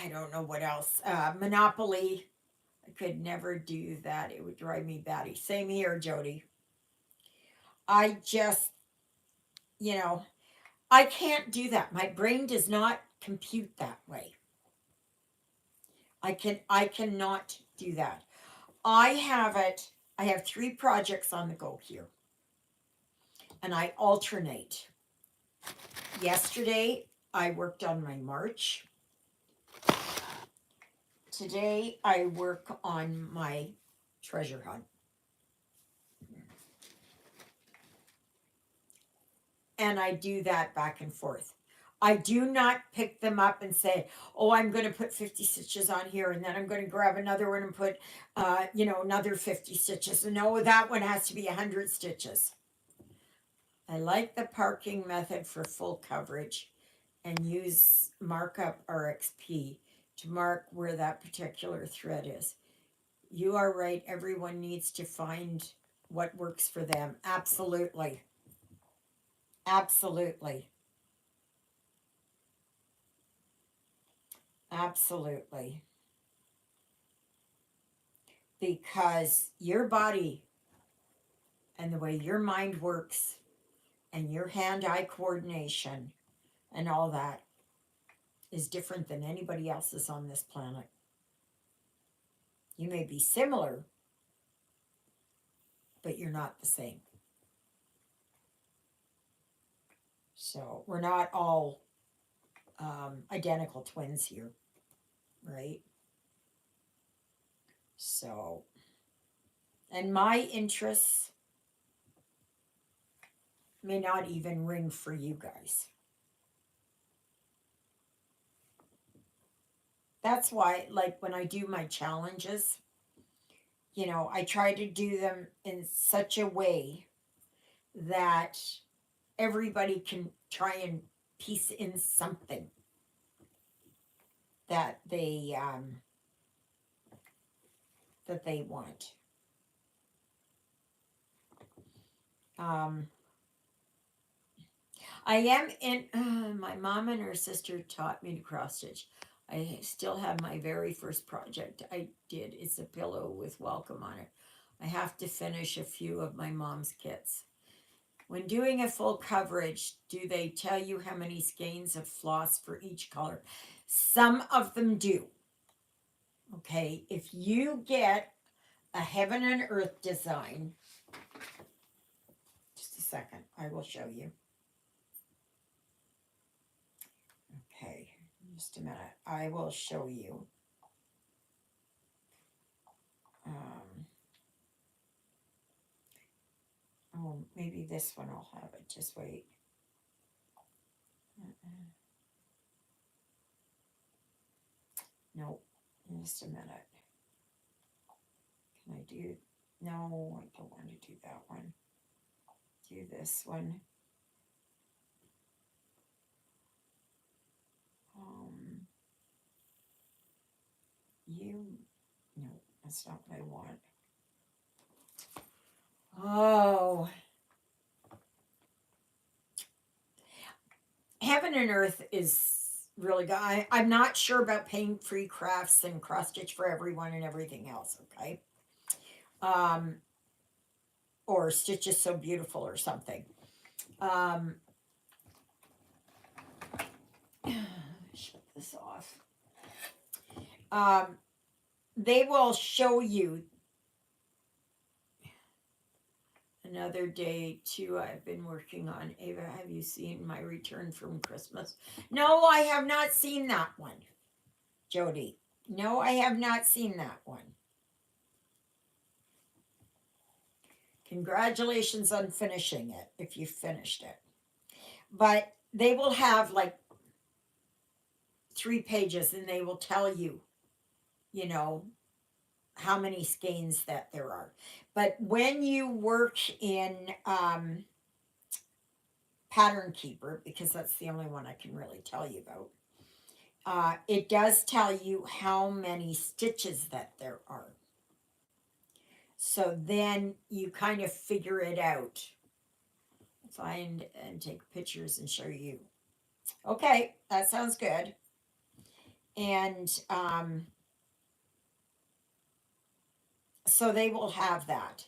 don't know what else, Monopoly, I could never do that. It would drive me batty. Same here, Jody. I just, you know, I can't do that. My brain does not compute that way. I cannot do that. I have it. I have 3 projects on the go here, and I alternate. Yesterday, I worked on my March. Today, I work on my treasure hunt. And I do that back and forth. I do not pick them up and say, "Oh, I'm going to put 50 stitches on here, and then I'm going to grab another one and put, another 50 stitches." No, that one has to be 100 stitches. I like the parking method for full coverage, and use markup RXP to mark where that particular thread is. You are right. Everyone needs to find what works for them. Absolutely. Absolutely. Absolutely. Because your body and the way your mind works and your hand eye coordination and all that is different than anybody else's on this planet. You may be similar, but you're not the same. So we're not all identical twins here, right? So, and my interests may not even ring for you guys. That's why, like, when I do my challenges, I try to do them in such a way that everybody can try and piece in something that they want. Um, I am in. My mom and her sister taught me to cross stitch. I still have my very first project I did. It's a pillow with welcome on it. I have to finish a few of my mom's kits. When doing a full coverage, do they tell you how many skeins of floss for each color? Some of them do. Okay, if you get a heaven and earth design, just a second, I will show you. Okay, just a minute, I will show you. Oh, maybe this one will have it. Just wait. Nope. Just a minute. Can I do? No, I don't want to do that one. Do this one. You. No, that's not what I want. Oh. Heaven and Earth is really good. I'm not sure about paying free crafts and cross stitch for everyone and everything else, okay? Um, or Stitch is So Beautiful or something. Shut this off. They will show you another day too. I've been working on. Ava, have you seen my return from Christmas? No, I have not seen that one. Jody, no, I have not seen that one. Congratulations on finishing it, if you finished it. But they will have like 3 pages and they will tell you, you know, how many skeins that there are. But when you work in Pattern Keeper, because that's the only one I can really tell you about, it does tell you how many stitches that there are. So then you kind of figure it out. Find and take pictures and show you. Okay, that sounds good. And So they will have that.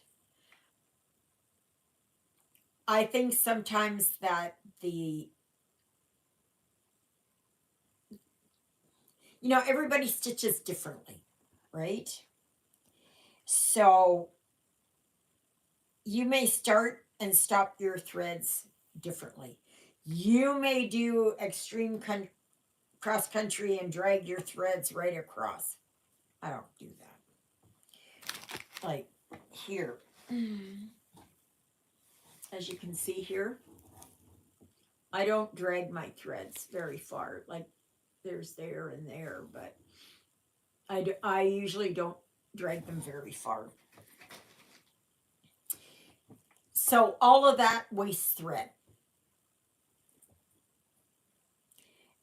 I think sometimes that everybody stitches differently, right? So you may start and stop your threads differently. You may do extreme cross country and drag your threads right across. I don't do that. Like here, as you can see here, I don't drag my threads very far. Like there's there and there, but I usually don't drag them very far. So all of that wastes thread.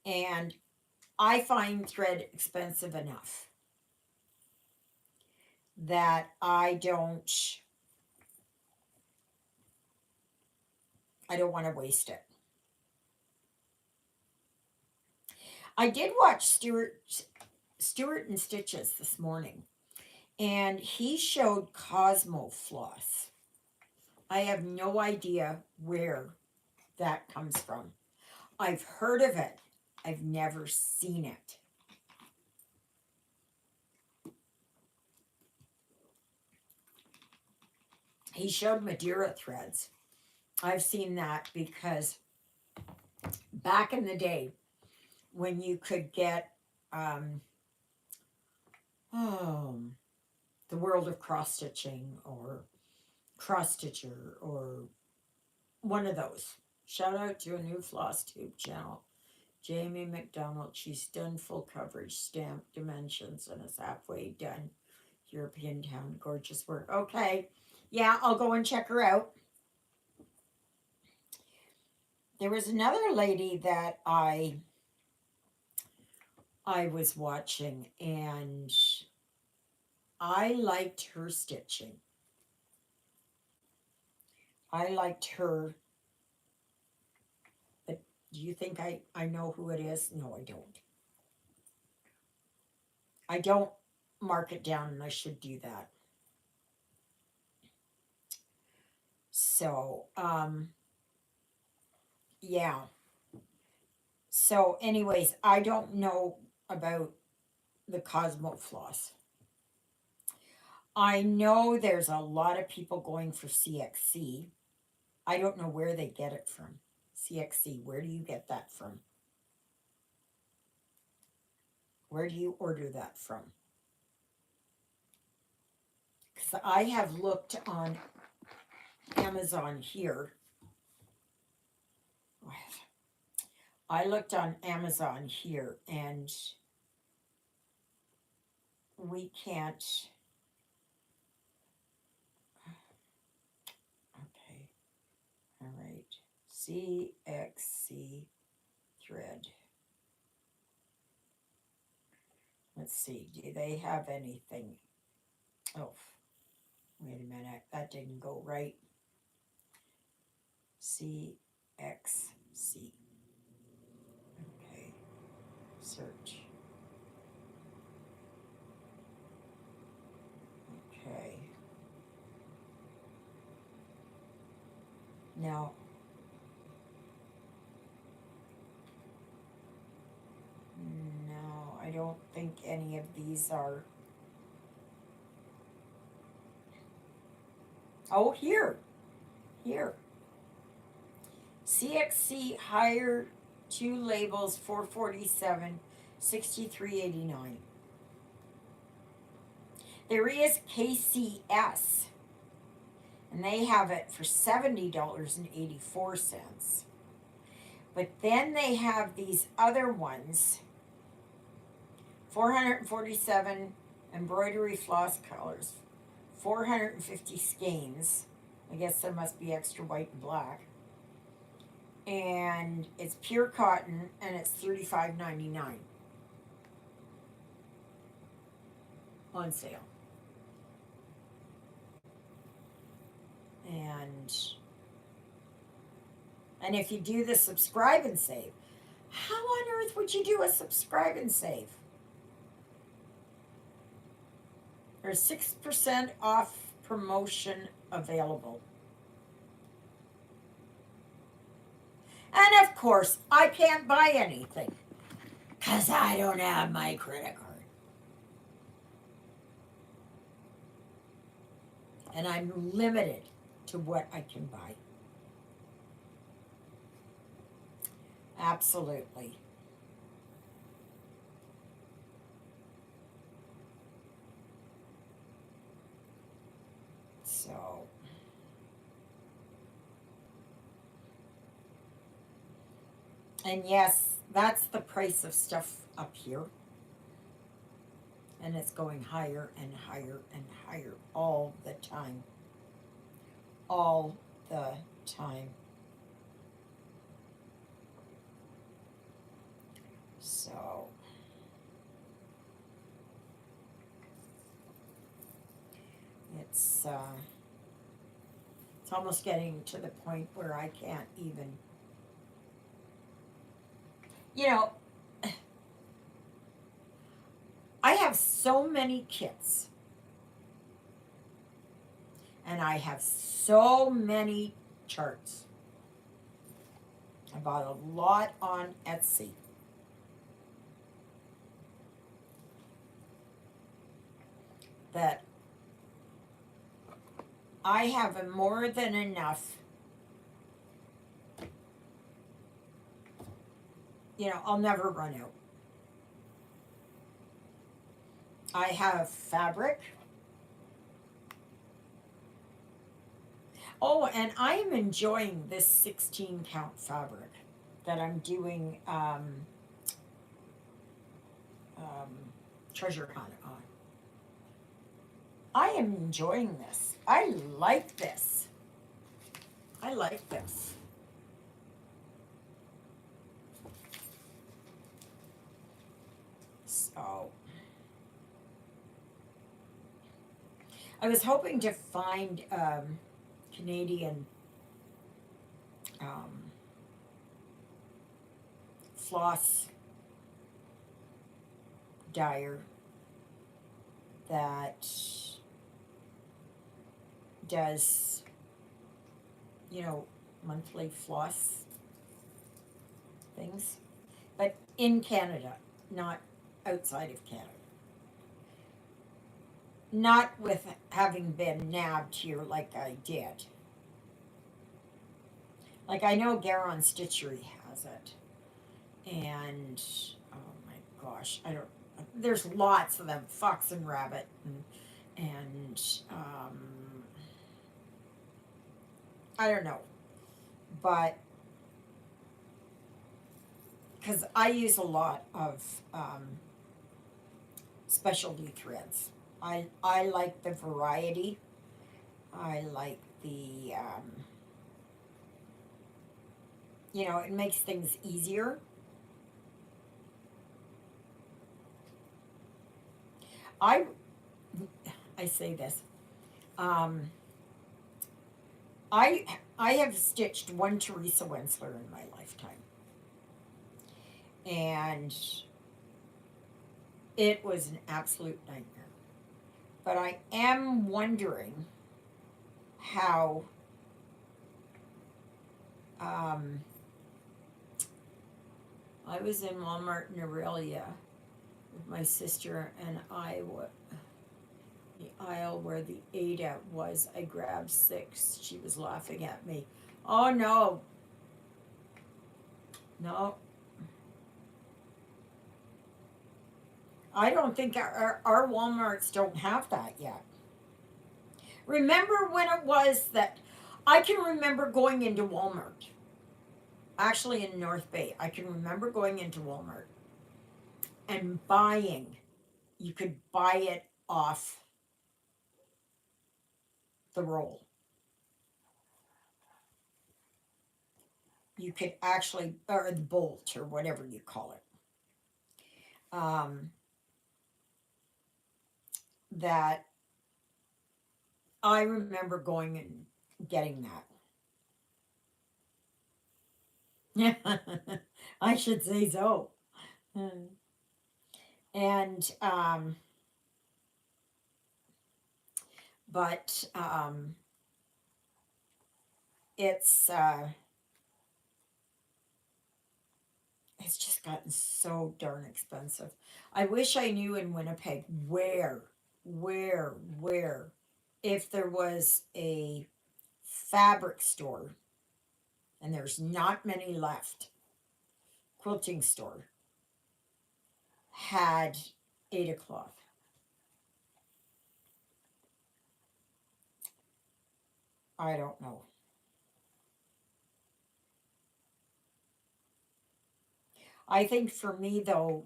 And I find thread expensive enough that I don't want to waste it. I did watch Stuart and Stitches this morning, and he showed Cosmo floss. I have no idea where that comes from. I've heard of it. I've never seen it. He showed Madeira threads. I've seen that because back in the day when you could get the World of Cross Stitching or Cross Stitcher or one of those. Shout out to a new floss tube channel. Jamie McDonald, she's done full coverage, stamp dimensions, and is halfway done. European town, gorgeous work. Okay, yeah, I'll go and check her out. There was another lady that I was watching, and I liked her stitching. I liked her. But do you think I know who it is? No, I don't. I don't mark it down, and I should do that. So, yeah. So, anyways, I don't know about the Cosmo floss. I know there's a lot of people going for CXC. I don't know where they get it from. CXC, where do you get that from? Where do you order that from? Because I have looked on Amazon here. I looked on Amazon here and we can't. Okay. All right. CXC thread. Let's see. Do they have anything? Oh, wait a minute. That didn't go right. CXC. Okay. Search. Okay. Now, no, I don't think any of these are. Oh, here. CXC higher 2 labels 447 63.89. There is KCS, and they have it for $70.84. But then they have these other ones, 447 embroidery floss colors, 450 skeins. I guess there must be extra white and black. And it's pure cotton, and it's $35.99 on sale. And if you do the subscribe and save, how on earth would you do a subscribe and save? There's 6% off promotion available. And of course, I can't buy anything because I don't have my credit card. And I'm limited to what I can buy. Absolutely. So, and yes, that's the price of stuff up here. And it's going higher and higher and higher all the time. All the time. So, it's it's almost getting to the point where I can't even, you know, I have so many kits and I have so many charts. I bought a lot on Etsy. That I have more than enough. I'll never run out. I have fabric. Oh, and I am enjoying this 16 count fabric that I'm doing um, treasure hunt on. I am enjoying this. I like this. I like this. So, I was hoping to find Canadian um, floss dyer that does, monthly floss things, but in Canada, not outside of Canada. Not with having been nabbed here like I did. Like I know Garon Stitchery has it, and oh my gosh, I don't. There's lots of them, Fox and Rabbit, and I don't know, but because I use a lot of specialty threads. I like the variety. I like the it makes things easier. I I say this. Um, I have stitched one Teresa Wensler in my lifetime, and it was an absolute nightmare. But I am wondering how um, I was in Walmart in Aurelia with my sister and the aisle where the Ada was. I grabbed 6. She was laughing at me. Oh no, no. I don't think our Walmarts don't have that yet. Remember when it was that I can remember going into Walmart, actually in North Bay, I can remember going into Walmart and you could buy it off the roll. You could actually, or the bolt, or whatever you call it. That I remember going and getting that. Yeah, I should say so. And But it's uh, it's just gotten so darn expensive. I wish I knew in Winnipeg where, if there was a fabric store, and there's not many left, quilting store, had Ada cloth. I don't know. I think for me though,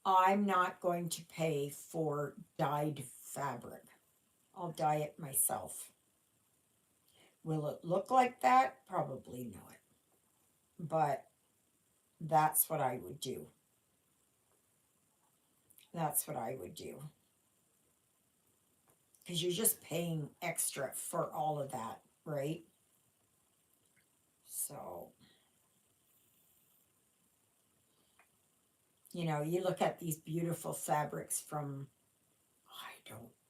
I'm not going to pay for dyed fabric. I'll dye it myself. Will it look like that? Probably not. But that's what I would do. That's what I would do. Because you're just paying extra for all of that, right? So, you look at these beautiful fabrics from,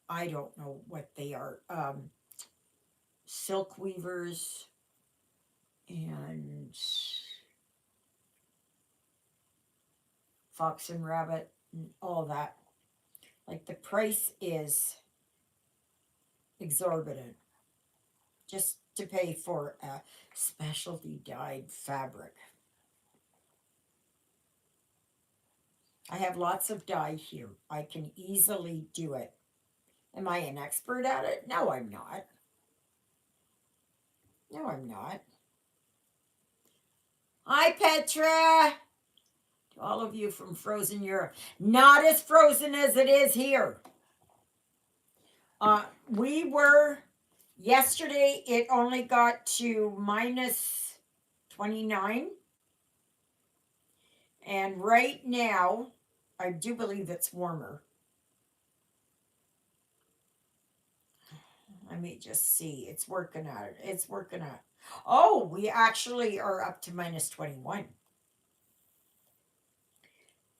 I don't know what they are. Silk weavers and fox and rabbit and all that. Like the price is exorbitant just to pay for a specialty dyed fabric. I have lots of dye here. I can easily do it. Am I an expert at it? No, I'm not. No, I'm not. Hi, Petra. To all of you from frozen Europe. Not as frozen as it is here. We were, yesterday, it only got to minus 29. And right now, I do believe it's warmer. Let me just see. It's working at it. It's working at. Oh, we actually are up to minus 21.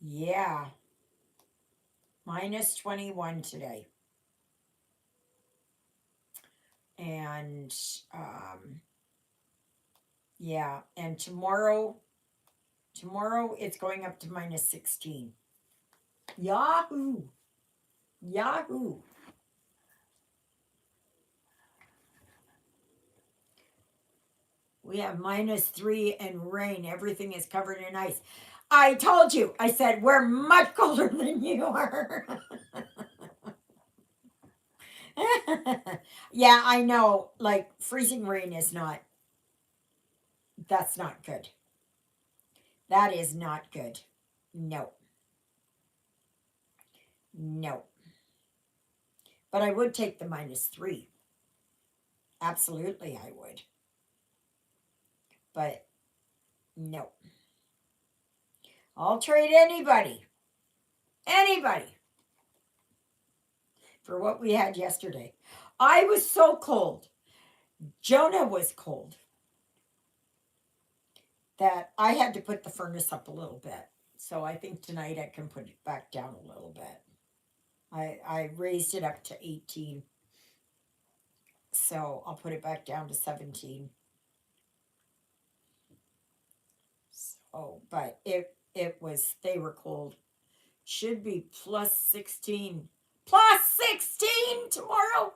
Yeah, minus 21 today. And yeah, and tomorrow it's going up to minus 16. Yahoo! Yahoo! We have minus 3 and rain. Everything is covered in ice. I told you. I said we're much colder than you are. Yeah, I know. Like freezing rain is not. That's not good. That is not good. No. No. But I would take the minus 3. Absolutely, I would. But no. I'll trade anybody. Anybody. For what we had yesterday. I was so cold. Jonah was cold. That I had to put the furnace up a little bit. So I think tonight I can put it back down a little bit. I raised it up to 18. So I'll put it back down to 17. So, but it was, they were cold. Should be plus 16. Plus 16 tomorrow.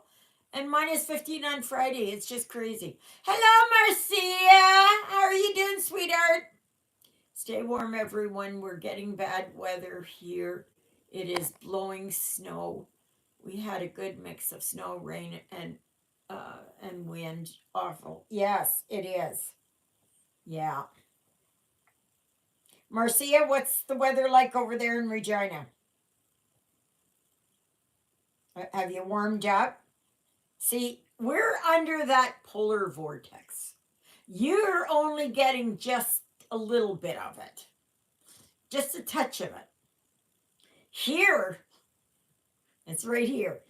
And minus 15 on Friday. It's just crazy. Hello, Marcia. How are you doing, sweetheart? Stay warm, everyone. We're getting bad weather here. It is blowing snow. We had a good mix of snow, rain, and wind. Awful. Yes, it is. Yeah. Marcia, what's the weather like over there in Regina? Have you warmed up? See, we're under that polar vortex. You're only getting just a little bit of it, just a touch of it. Here, it's right here.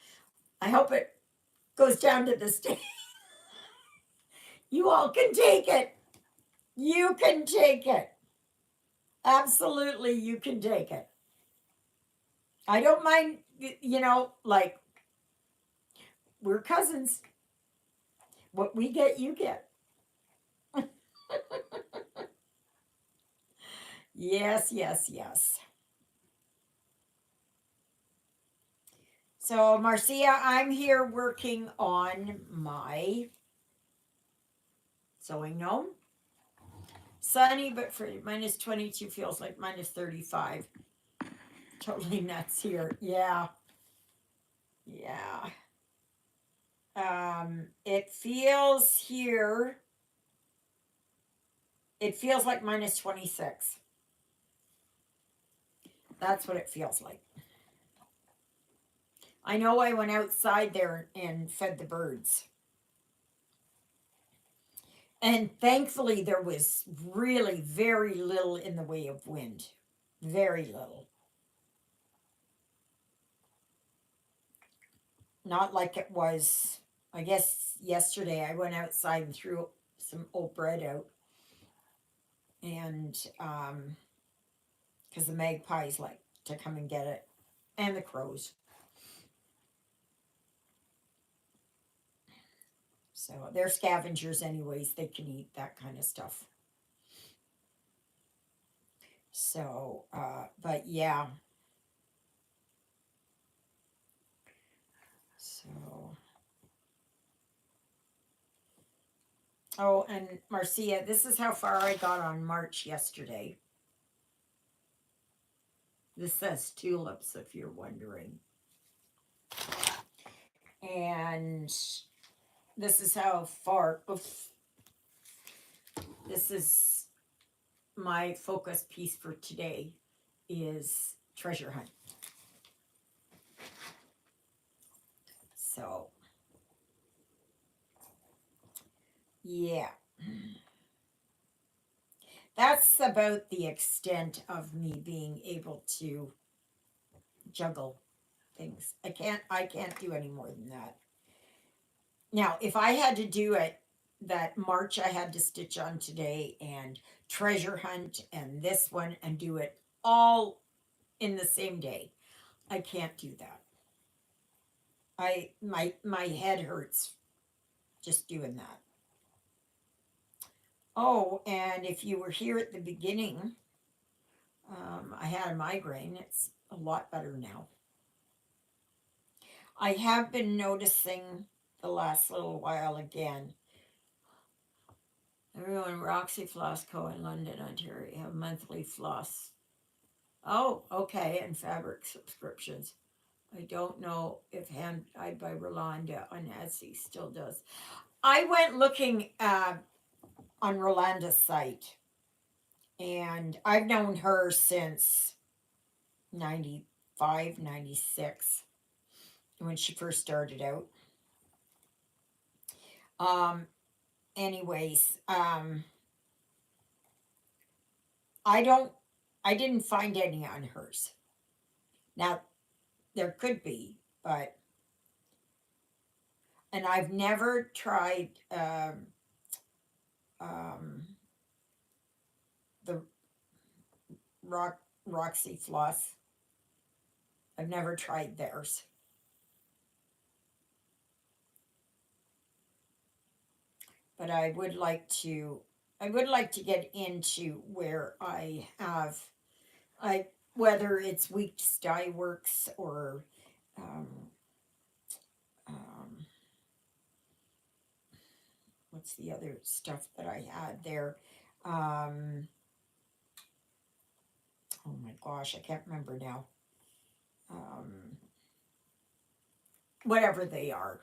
I hope it goes down to the state. You all can take it. You can take it. Absolutely, you can take it. I don't mind, like We're cousins. What we get, you get. Yes, yes, yes. So, Marcia, I'm here working on my sewing gnome. Sunny, but for -22 feels like -35. Totally nuts here. Yeah, yeah. It feels here, it feels like -26. That's what it feels like. I know I went outside there and fed the birds. And thankfully, there was really very little in the way of wind. Very little. Not like it was, I guess, yesterday. I went outside and threw some old bread out. And because the magpies like to come and get it, and the crows. So they're scavengers, anyways. They can eat that kind of stuff. So, but yeah. So, oh, and Marcia, this is how far I got on March yesterday. This says tulips, if you're wondering. And this is how far, oops, this is my focus piece for today is treasure hunt. So, yeah. That's about the extent of me being able to juggle things. I can't do any more than that. Now, if I had to do it that March I had to stitch on today and treasure hunt and this one and do it all in the same day, I can't do that. My head hurts just doing that. Oh, and if you were here at the beginning, I had a migraine. It's a lot better now. I have been noticing the last little while again. Everyone, Roxy Floss Co. in London, Ontario, have monthly floss. Oh, okay, and fabric subscriptions. I don't know if Hand Dyed by Rolanda on Etsy still does. I went looking on Rolanda's site, and I've known her since 95, 96, when she first started out. Um, anyways, I don't, I didn't find any on hers. Now, there could be, but, and I've never tried um, the Roxy Floss. I've never tried theirs. But I would like to get into where I have, I, whether it's Weeks Dye Works or um, um, what's the other stuff that I had there? Um, oh my gosh, I can't remember now. Um, whatever they are.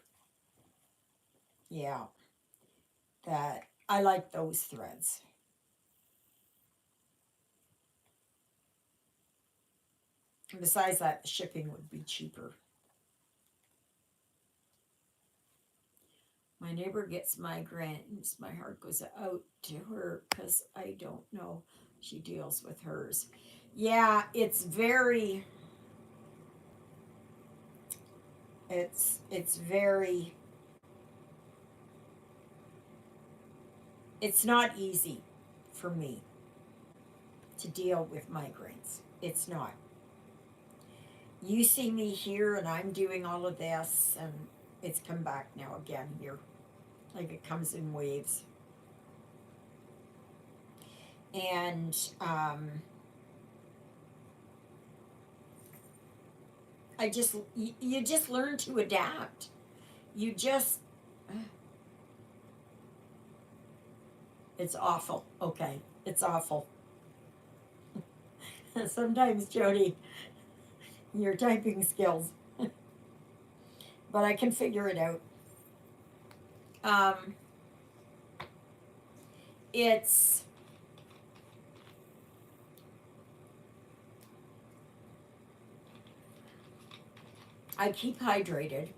Yeah, that I like those threads. And besides that, the shipping would be cheaper. My neighbor gets migraines. My heart goes out to her because I don't know. She deals with hers. Yeah, it's very, it's not easy for me to deal with migraines. It's not. You see me here and I'm doing all of this, and it's come back now again here. Like it comes in waves. And you just learn to adapt. You just, it's awful. Okay, it's awful. Sometimes, Jody, your typing skills, but I can figure it out. Um, it's, I keep hydrated,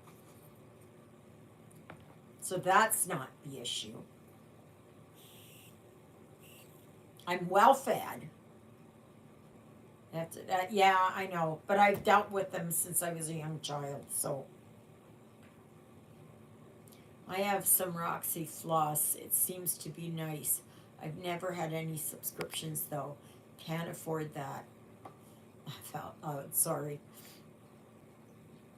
so that's not the issue. I'm well fed. Yeah, I know, but I've dealt with them since I was a young child, so. I have some Roxy floss. It seems to be nice. I've never had any subscriptions though. Can't afford that. I felt, oh, sorry.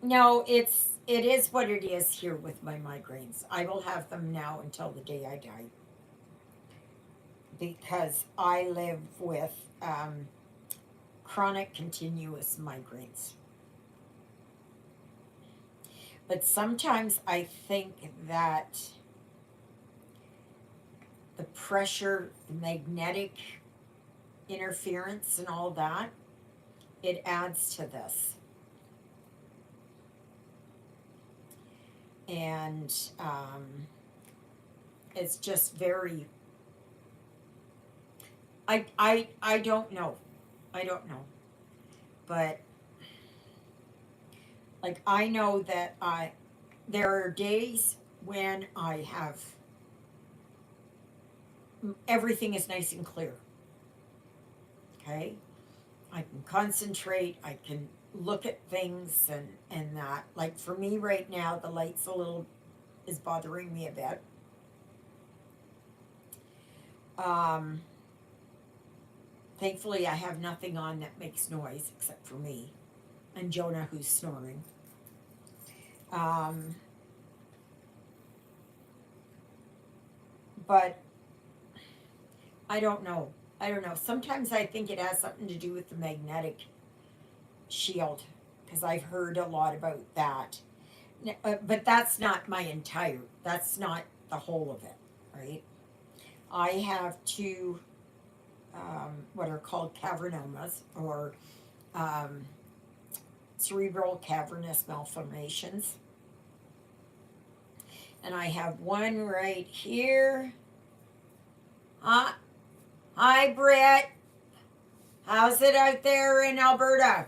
No, it is what it is here with my migraines. I will have them now until the day I die. Because I live with chronic continuous migraines. But sometimes I think that the pressure, the magnetic interference and all that, it adds to this. And it's just very, I don't know. I don't know. But like I know that there are days when I have everything is nice and clear. Okay? I can concentrate, I can look at things and that. Like for me right now, the light's a little is bothering me a bit. Thankfully I have nothing on that makes noise except for me and Jonah who's snoring. But I don't know. I don't know. Sometimes I think it has something to do with the magnetic shield because I've heard a lot about that. But that's not that's not the whole of it, right? I have two, what are called cavernomas or cerebral cavernous malformations. And I have one right here. Hi, Britt. How's it out there in Alberta?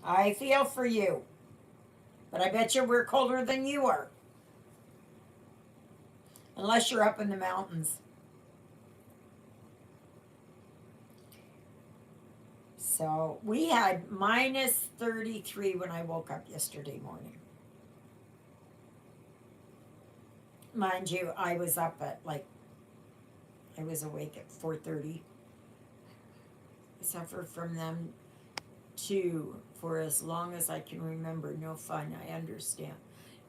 I feel for you. But I bet you we're colder than you are. Unless you're up in the mountains. So we had minus 33 when I woke up yesterday morning. Mind you, I was up at I was awake at 4:30. I suffered from them too for as long as I can remember. No fun, I understand.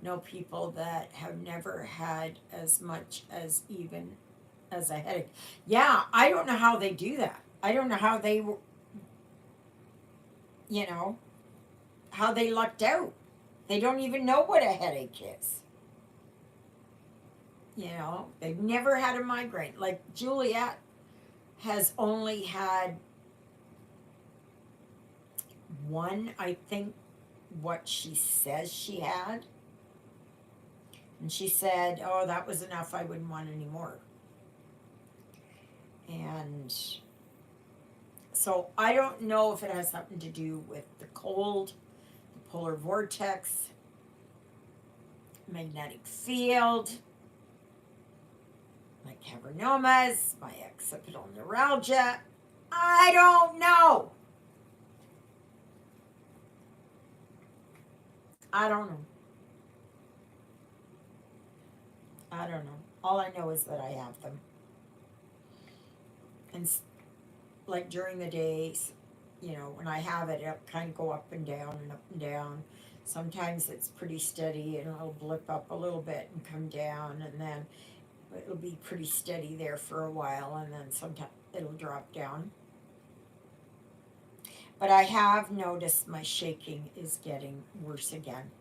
Know people that have never had as much as even as a headache. Yeah, I don't know how they do that. I don't know how they, how they lucked out. They don't even know what a headache is. They've never had a migraine. Like Juliet has only had one, I think, what she says she had. And she said, oh, that was enough. I wouldn't want any more. And so I don't know if it has something to do with the cold, the polar vortex, magnetic field, my cavernomas, my occipital neuralgia. I don't know. I don't know. I don't know. All I know is that I have them. And like during the days, when I have it, it'll kind of go up and down and up and down. Sometimes it's pretty steady and it'll blip up a little bit and come down, and then it'll be pretty steady there for a while, and then sometimes it'll drop down. But I have noticed my shaking is getting worse again.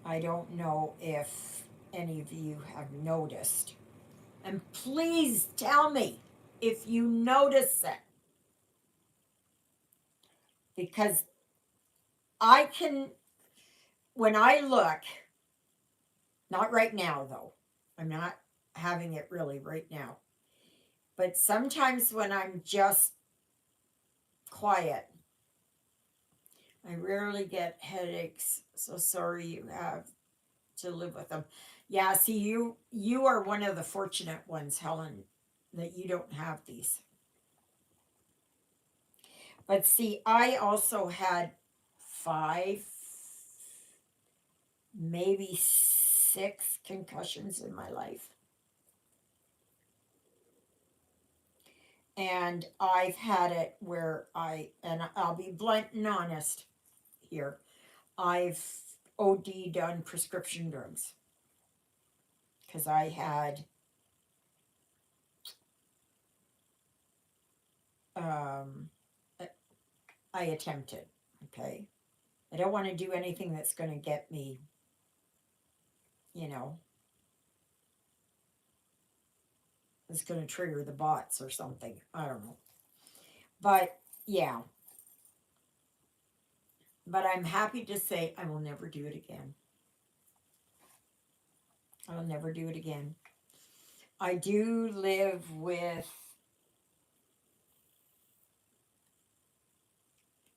I don't know if any of you have noticed. And please tell me if you notice it. Because I can, when I look, not right now though, I'm not having it really right now. But sometimes when I'm just quiet, I rarely get headaches. So sorry you have to live with them. Yeah, see, you are one of the fortunate ones, Helen, that you don't have these. But see, I also had 5, maybe 6 concussions in my life. And I've had it where and I'll be blunt and honest here, I've OD'd on prescription drugs. Because um, I attempted, okay? I don't want to do anything that's going to get me, you know, it's going to trigger the bots or something. I don't know. But yeah. But I'm happy to say I will never do it again. I will never do it again. I do live with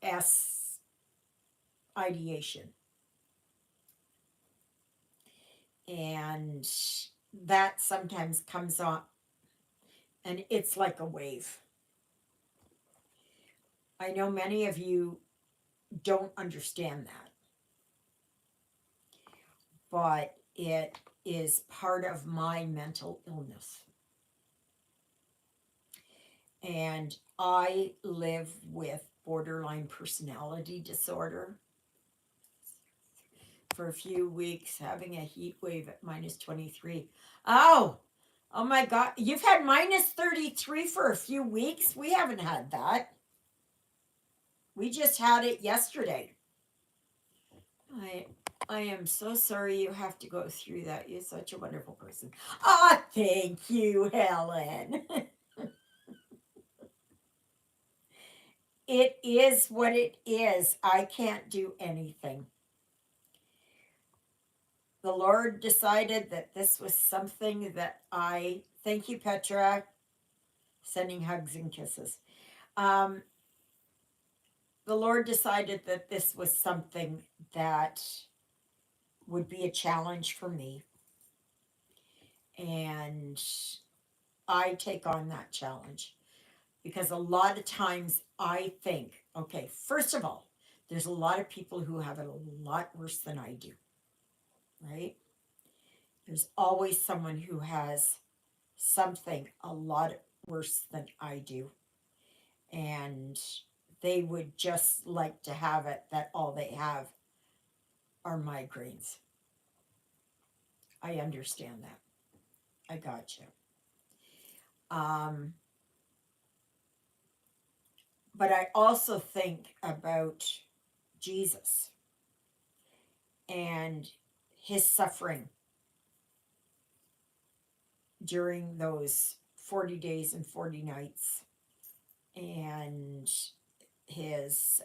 S ideation. And that sometimes comes on and it's like a wave. I know many of you don't understand that, but it is part of my mental illness. And I live with borderline personality disorder. For a few weeks, having a heat wave at minus 23. Oh my God. You've had minus 33 for a few weeks? We haven't had that. We just had it yesterday. I am so sorry you have to go through that. You're such a wonderful person. Ah, thank you, Helen. It is what it is. I can't do anything. The Lord decided that this was something that thank you, Petra, sending hugs and kisses. The Lord decided that this was something that would be a challenge for me. And I take on that challenge because a lot of times I think, okay, first of all, there's a lot of people who have it a lot worse than I do, right? There's always someone who has something a lot worse than I do. And they would just like to have it that all they have are migraines. I understand that. I got you. But I also think about Jesus and his suffering during those 40 days and 40 nights and his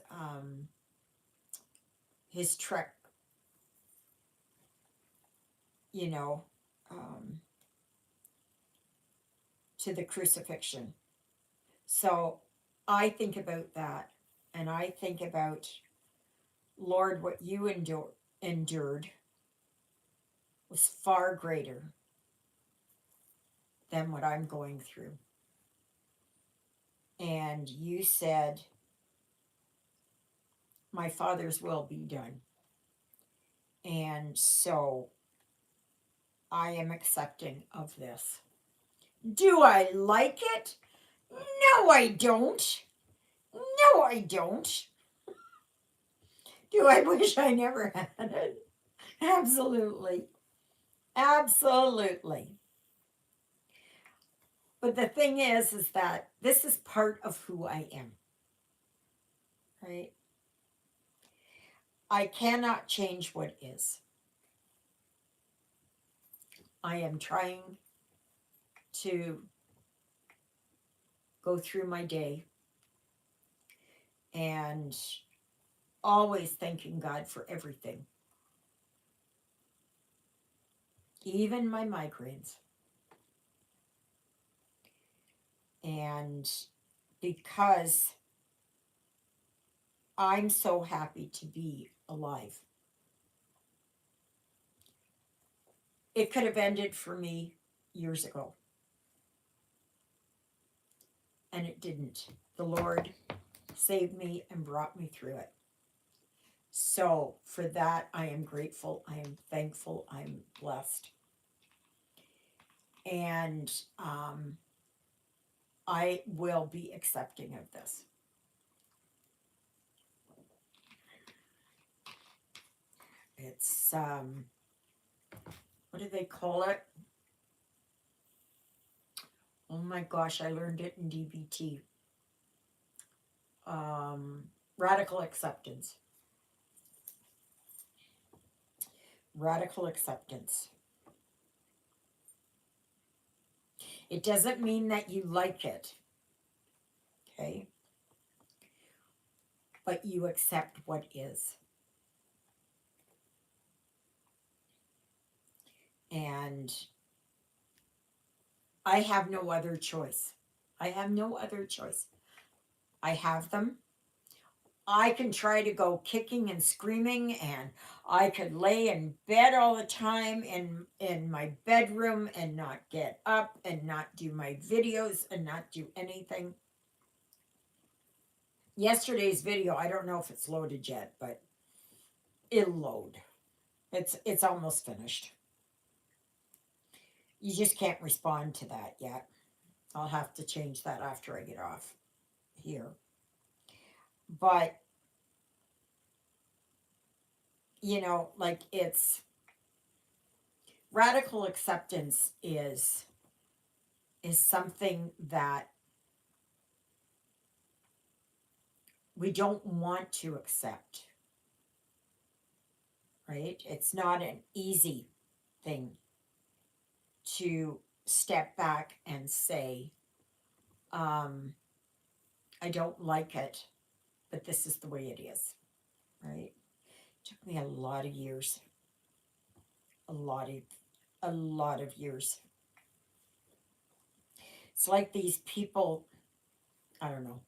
trek, you know, to the crucifixion. So I think about that, and I think about, Lord, what you endured was far greater than what I'm going through. And you said, my Father's will be done. And so I am accepting of this. Do I like it? No, I don't. No, I don't. Do I wish I never had it? Absolutely. Absolutely. But the thing is that this is part of who I am, right? I cannot change what is. I am trying to go through my day and always thanking God for everything, even my migraines. And because I'm so happy to be alive, it could have ended for me years ago, and it didn't. The Lord saved me and brought me through it. So, for that, I am grateful. I am thankful. I'm blessed. And I will be accepting of this. It's, what do they call it? Oh my gosh, I learned it in DBT. Um, Radical acceptance. Radical acceptance. It doesn't mean that you like it, okay? But you accept what is. And I have no other choice. I have no other choice. I have them. I can try to go kicking and screaming, and I could lay in bed all the time in my bedroom and not get up and not do my videos and not do anything. Yesterday's video, I don't know if it's loaded yet, but it'll load. It's almost finished. You just can't respond to that yet. I'll have to change that after I get off here. But like it's radical acceptance is something that we don't want to accept, right? It's not an easy thing to step back and say, I don't like it, but this is the way it is, right? It took me a lot of years, a lot of, a lot of years. It's like these people, I don't know.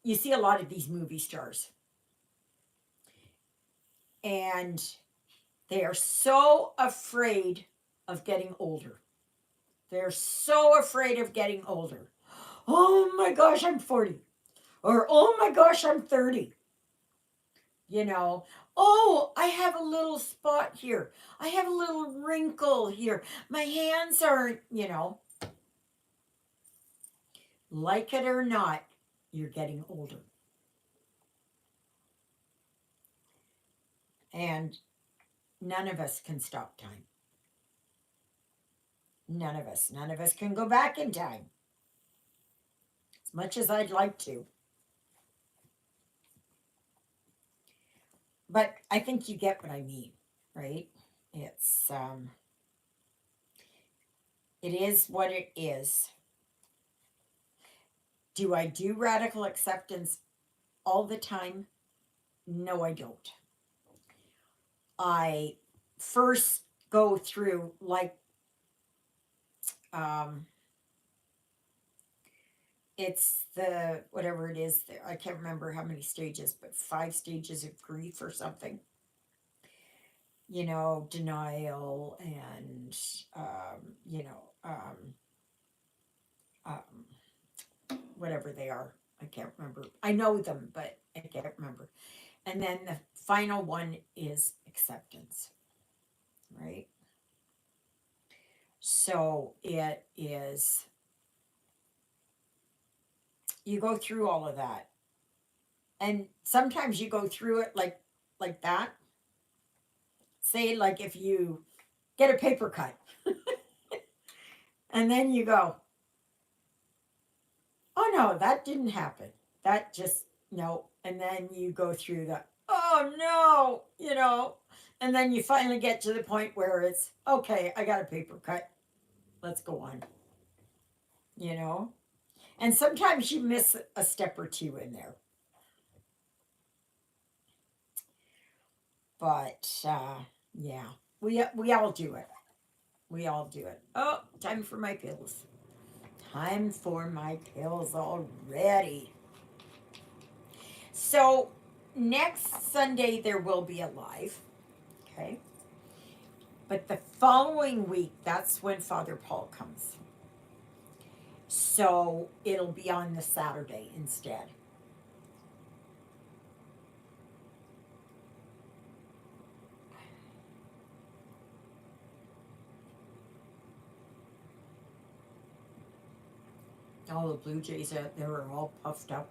You see a lot of these movie stars, and they are so afraid of getting older. They're so afraid of getting older. Oh my gosh, I'm 40. Or oh my gosh, I'm 30. You know, oh, I have a little spot here. I have a little wrinkle here. My hands aren't. Like it or not, you're getting older. And none of us can stop time. None of us. None of us can go back in time. As much as I'd like to. But I think you get what I mean, right? It's it is what it is. Do I do radical acceptance all the time? No, I don't. I first go through like um it's the whatever it is there. I can't remember how many stages, but 5 stages of grief or something. Denial and whatever they are. I can't remember. I know them, but I can't remember. And then the final one is acceptance, right? So it is, you go through all of that. And sometimes you go through it like that. Say like if you get a paper cut and then you go, oh no, that didn't happen. That just no. And then you go through the oh no, and then you finally get to the point where it's okay, I got a paper cut. Let's go on, you know? And sometimes you miss a step or two in there. But yeah, we all do it. We all do it. Oh, time for my pills. Time for my pills already. So next Sunday there will be a live, okay? But the following week, that's when Father Paul comes. So it'll be on the Saturday instead. All the Blue Jays out there are all puffed up.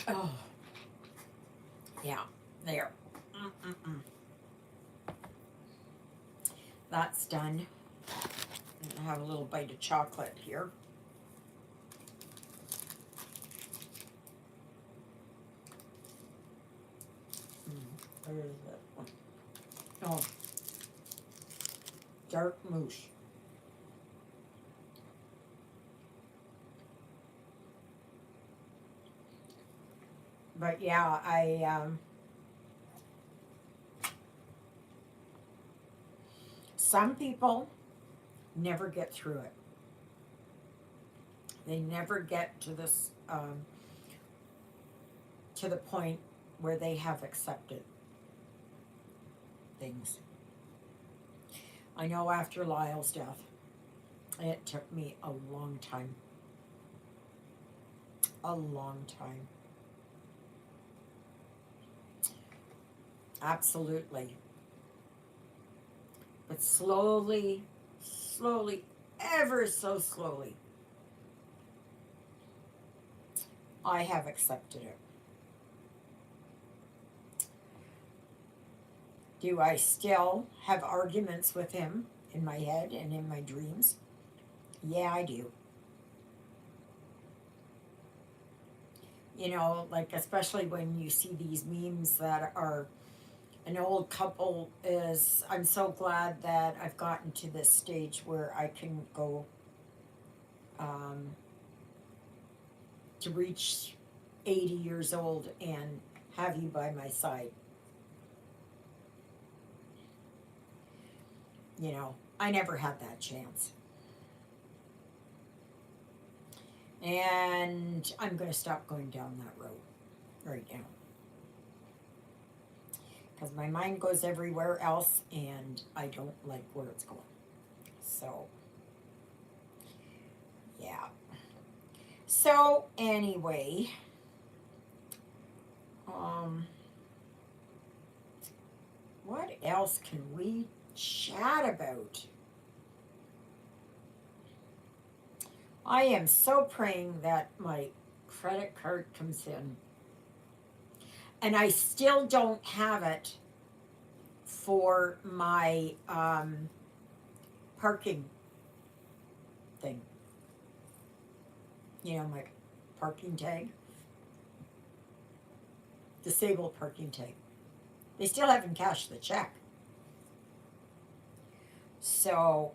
Oh, yeah, there. Mm-mm-mm. That's done. I have a little bite of chocolate here. Where is that one? Oh, dark mousse. But yeah, some people never get through it. They never get to this to the point where they have accepted things. I know after Lyle's death, it took me a long time. A long time. Absolutely. But slowly, slowly, ever so slowly, I have accepted it. Do I still have arguments with him in my head and in my dreams? Yeah, I do. Like especially when you see these memes that are an old couple is, I'm so glad that I've gotten to this stage where I can go um, to reach 80 years old and have you by my side. I never had that chance. And I'm going to stop going down that road right now. Because my mind goes everywhere else and I don't like where it's going. So, yeah. So, anyway, what else can we chat about? I am so praying that my credit card comes in. And I still don't have it for my parking thing. My parking tag. Disabled parking tag. They still haven't cashed the check. So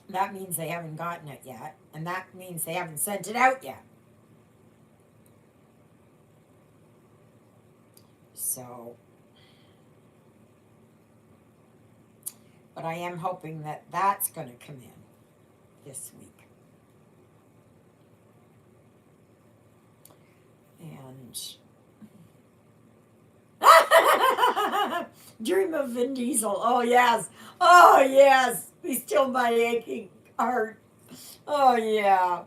that means they haven't gotten it yet. And that means they haven't sent it out yet. So, but I am hoping that that's going to come in this week. And dream of Vin Diesel. Oh yes. Oh yes. Be still my aching heart. Oh yeah.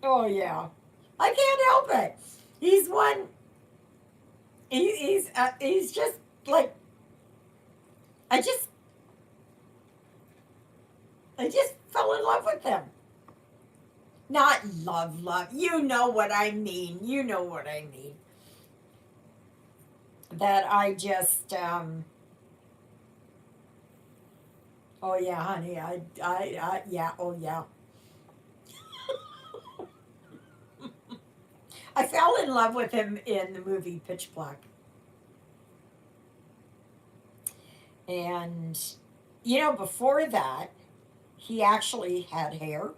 Oh yeah. I can't help it. He's one. He's just like I just, I just fell in love with him. Not love, love. You know what I mean. You know what I mean. That I just, oh yeah, honey, yeah, oh yeah. I fell in love with him in the movie Pitch Black. And, before that, he actually had hair,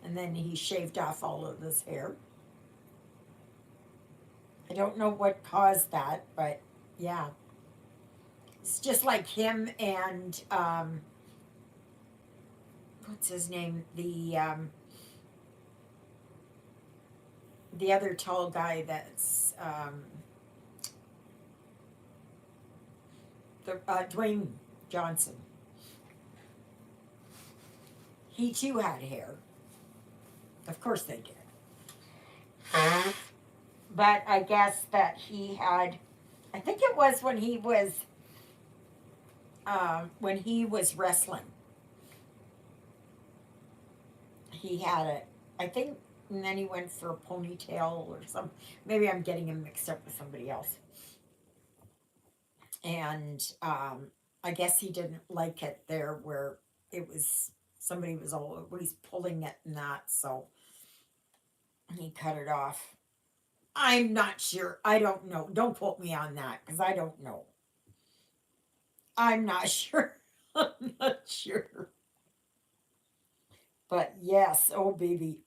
and then he shaved off all of his hair. I don't know what caused that, but yeah. It's just like him and, what's his name? The other tall guy that's, Dwayne Johnson. He too had hair. Of course they did. But I guess that he had, I think it was when he was wrestling. He had it, I think, and then he went for a ponytail or some. Maybe I'm getting him mixed up with somebody else. And I guess he didn't like it there where it was somebody was always pulling it and that, so he cut it off. I'm not sure. I don't know. Don't quote me on that because I don't know. I'm not sure. I'm not sure. But yes, oh baby.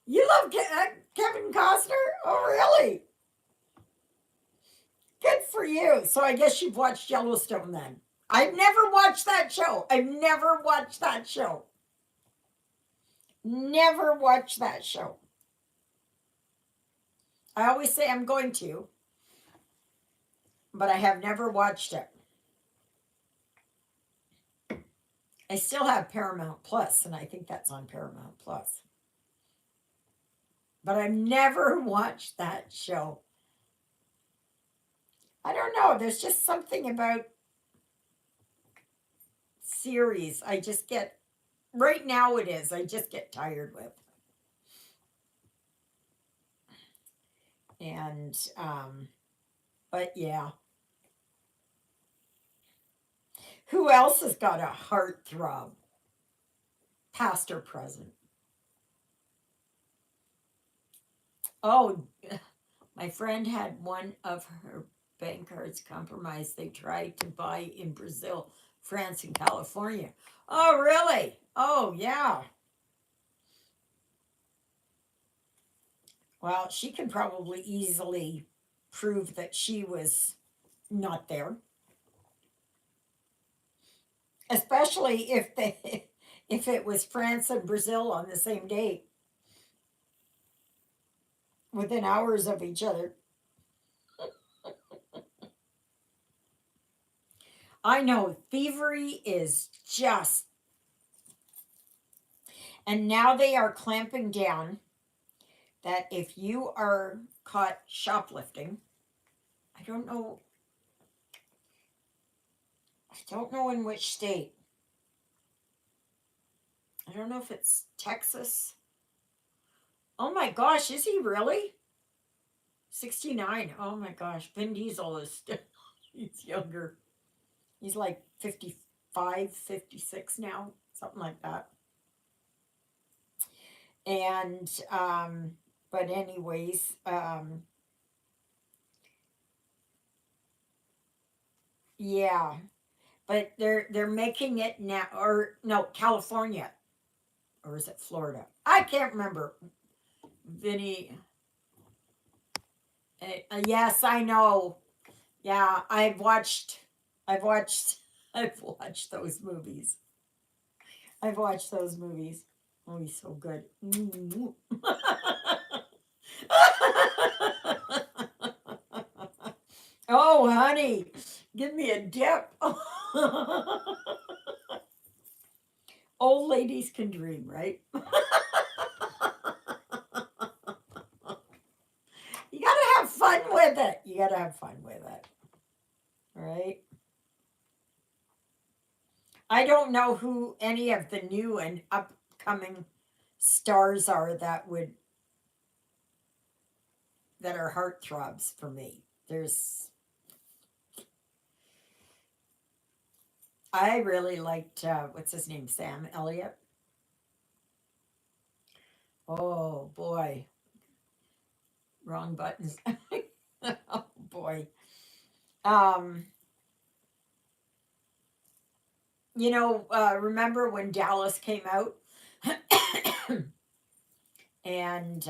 You love Kevin Costner? Oh, really? Good for you. So I guess you've watched Yellowstone then. I've never watched that show. I've never watched that show. Never watched that show. I always say I'm going to, but I have never watched it. I still have Paramount Plus, and I think that's on Paramount Plus. But I've never watched that show. I don't know. There's just something about series. I just get, right now it is, I just get tired with. And, but yeah. Who else has got a heartthrob? Past or present? Oh, my friend had one of her bank cards compromised. They tried to buy in Brazil, France, and California. Oh, really? Oh, yeah. Well, she can probably easily prove that she was not there, especially if it was France and Brazil on the same day, within hours of each other. I know thievery is just, and now they are clamping down that if you are caught shoplifting, I don't know, in which state. I don't know if it's Texas. Oh my gosh, is he really? 69. Oh my gosh, Vin Diesel is he's younger. He's like 55, 56 now, something like that. And but anyways, yeah. But they're making it now, or no, California, or is it Florida? I can't remember. Vinny. Yes, I know. Yeah, I've watched, I've watched those movies. I've watched those movies. Oh, he's so good. Oh, honey, give me a dip. Old ladies can dream, right? You gotta have fun fun with it. You gotta have fun with it, right? I don't know who any of the new and upcoming stars are that are heartthrobs for me. I really liked what's his name, Sam Elliott. Oh boy, wrong buttons. Oh boy. Um, remember when Dallas came out, and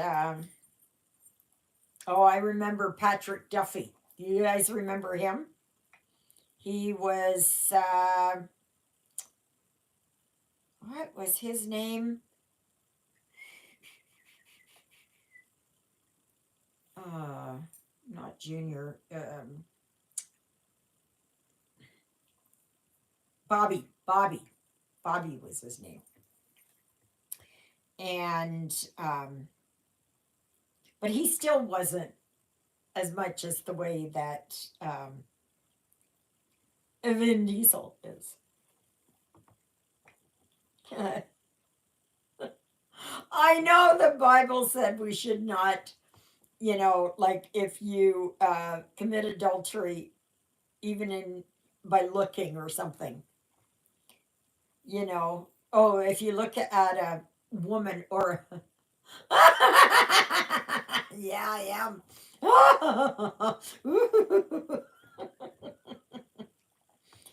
oh, I remember Patrick Duffy. You guys remember him? He was what was his name? Uh, Not Junior. Bobby was his name. And but he still wasn't as much as the way that Vin Diesel is. I know the Bible said we should not, like if you commit adultery, even in by looking or something, oh, if you look at a woman or yeah, I am.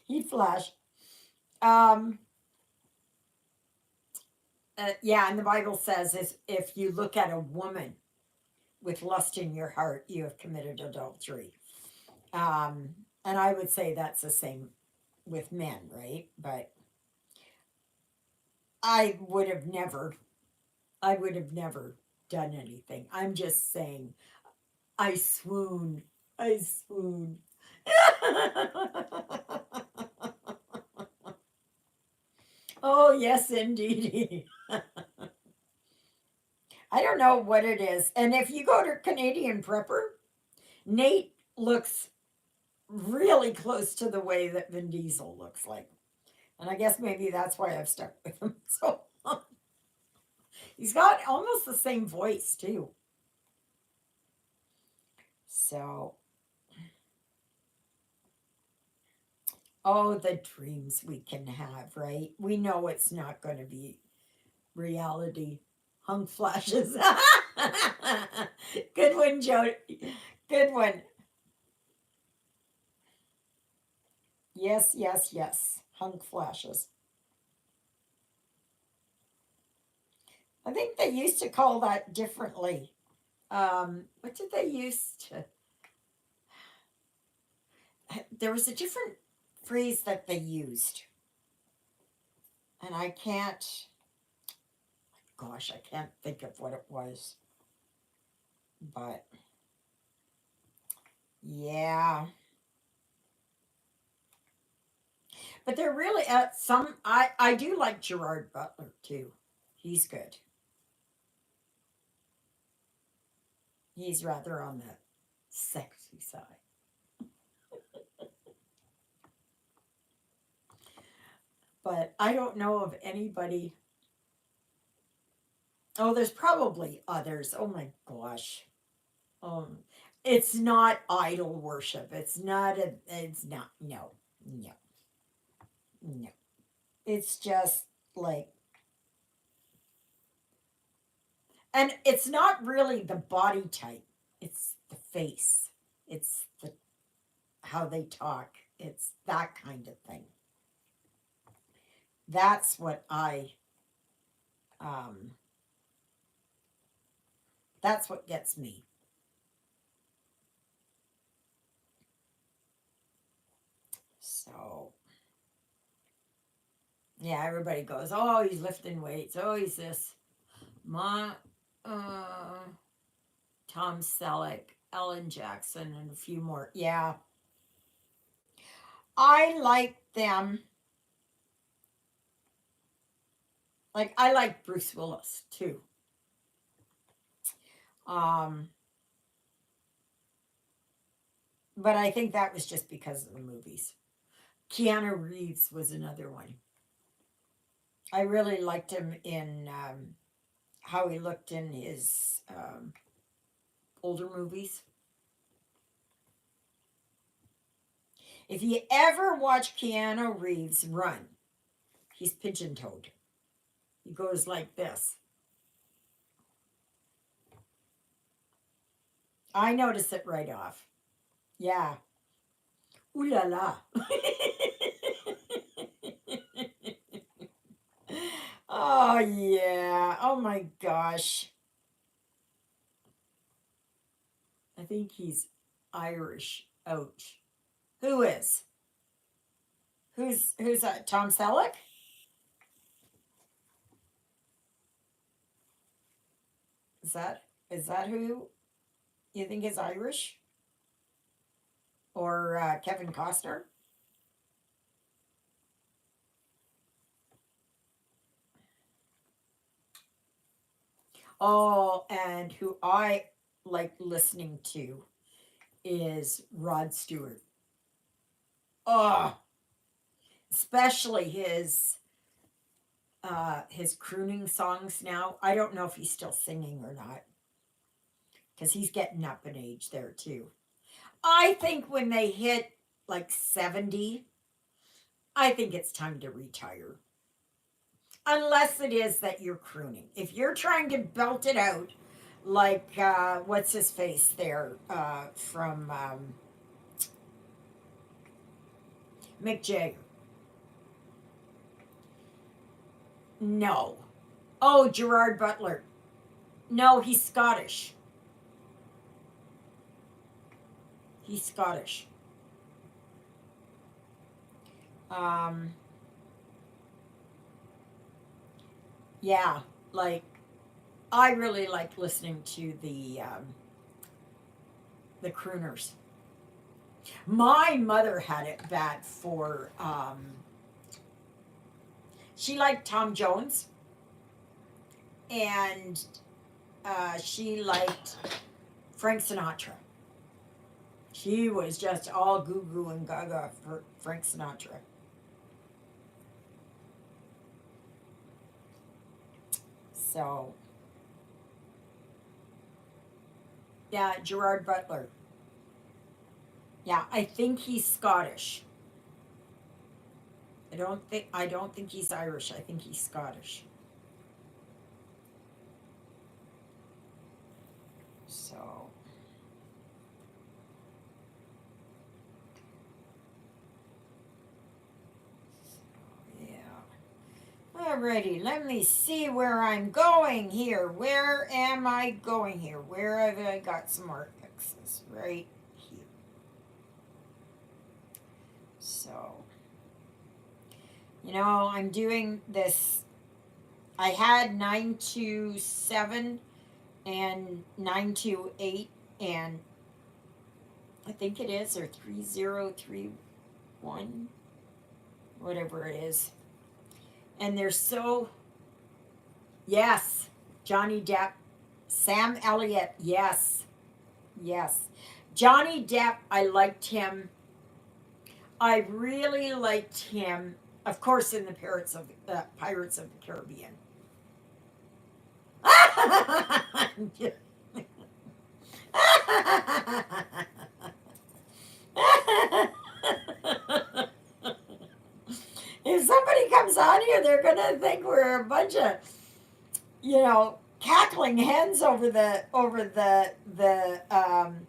Heat flash. Um, yeah, and the Bible says is if you look at a woman with lust in your heart, you have committed adultery. Um, and I would say that's the same with men, right? But I would have never, I would have never done anything. I'm just saying, I swoon. I swoon. Oh, yes, indeed. I don't know what it is. And if you go to Canadian Prepper, Nate looks really close to the way that Vin Diesel looks like. And I guess maybe that's why I've stuck with him so long. He's got almost the same voice, too. So, oh, the dreams we can have, right? We know it's not going to be reality. Hung flashes. Good one, Joe. Good one. Yes, yes, yes. Hunk flashes. I think they used to call that differently. What did they used to? There was a different phrase that they used, and I can't. Gosh, I can't think of what it was. But yeah, but they're really some. I do like Gerard Butler too. He's good. He's rather on the sexy side. But I don't know of anybody. Oh, there's probably others. Oh my gosh. Um, it's not idol worship. It's not a. It's not. No, no, no. It's just like, and it's not really the body type. It's the face. It's the how they talk. It's that kind of thing. That's what I. Um, that's what gets me. So yeah, everybody goes, "Oh, he's lifting weights. Oh, he's this." My uh, Tom Selleck, Ellen Jackson, and a few more. Yeah, I like them. Like I like Bruce Willis too. Um, But I think that was just because of the movies. Keanu Reeves was another one. I really liked him in how he looked in his older movies. If you ever watch Keanu Reeves run, he's pigeon toed. He goes like this. I notice it right off. Yeah. Ooh la la. Oh, yeah. Oh, my gosh. I think he's Irish. Ouch. Who is? Who's that? Tom Selleck? Is that who you think is Irish? Or Kevin Costner? Oh, and who I like listening to is Rod Stewart. Oh, especially his crooning songs now. I don't know if he's still singing or not because he's getting up in age there too. I think when they hit like 70, I think it's time to retire. Unless it is that you're crooning. If you're trying to belt it out, like what's his face there from Mick Jagger. No. Oh, Gerard Butler. No, he's Scottish. He's Scottish. Um, yeah, like I really like listening to the crooners. My mother had it bad for she liked Tom Jones and she liked Frank Sinatra. She was just all goo goo and gaga for Frank Sinatra. So, yeah, Gerard Butler. Yeah, I think he's Scottish. I don't think he's Irish. I think he's Scottish. So, yeah. Alrighty, let me see where I'm going here. Where am I going here? Where have I got some art X's? Right here. So, I'm doing this. I had 927 and 928, and I think it is, or 3031, whatever it is. And they're so, yes, Johnny Depp, Sam Elliott, yes, yes. Johnny Depp, I liked him. I really liked him, of course, in the Pirates of the Caribbean. If somebody comes on here, they're gonna think we're a bunch of, cackling hens over the um,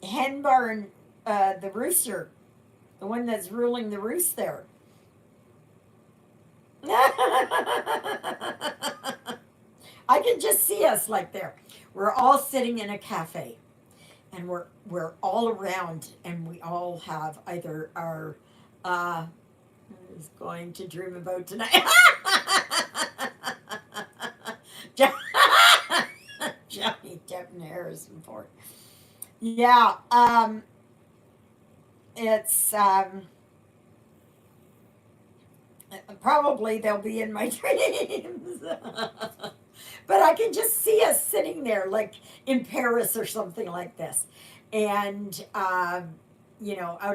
hen barn, the rooster, the one that's ruling the roost there. I can just see us like there. We're all sitting in a cafe, and we're all around, and we all have either our uh, is going to dream about tonight. Johnny Depp and Harrison Ford. Yeah, it's probably they'll be in my dreams. But I can just see us sitting there, like in Paris or something like this, and out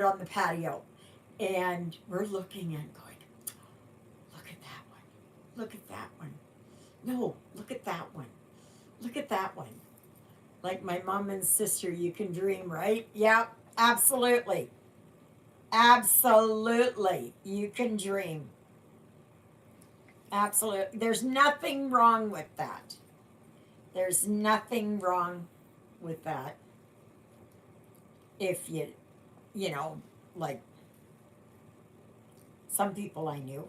on the patio, and we're looking and going, look at that one, look at that one, no, look at that one, look at that one. Like my mom and sister, you can dream, right? Yeah, absolutely. Absolutely. You can dream. Absolutely. There's nothing wrong with that. There's nothing wrong with that. If you know, like some people I knew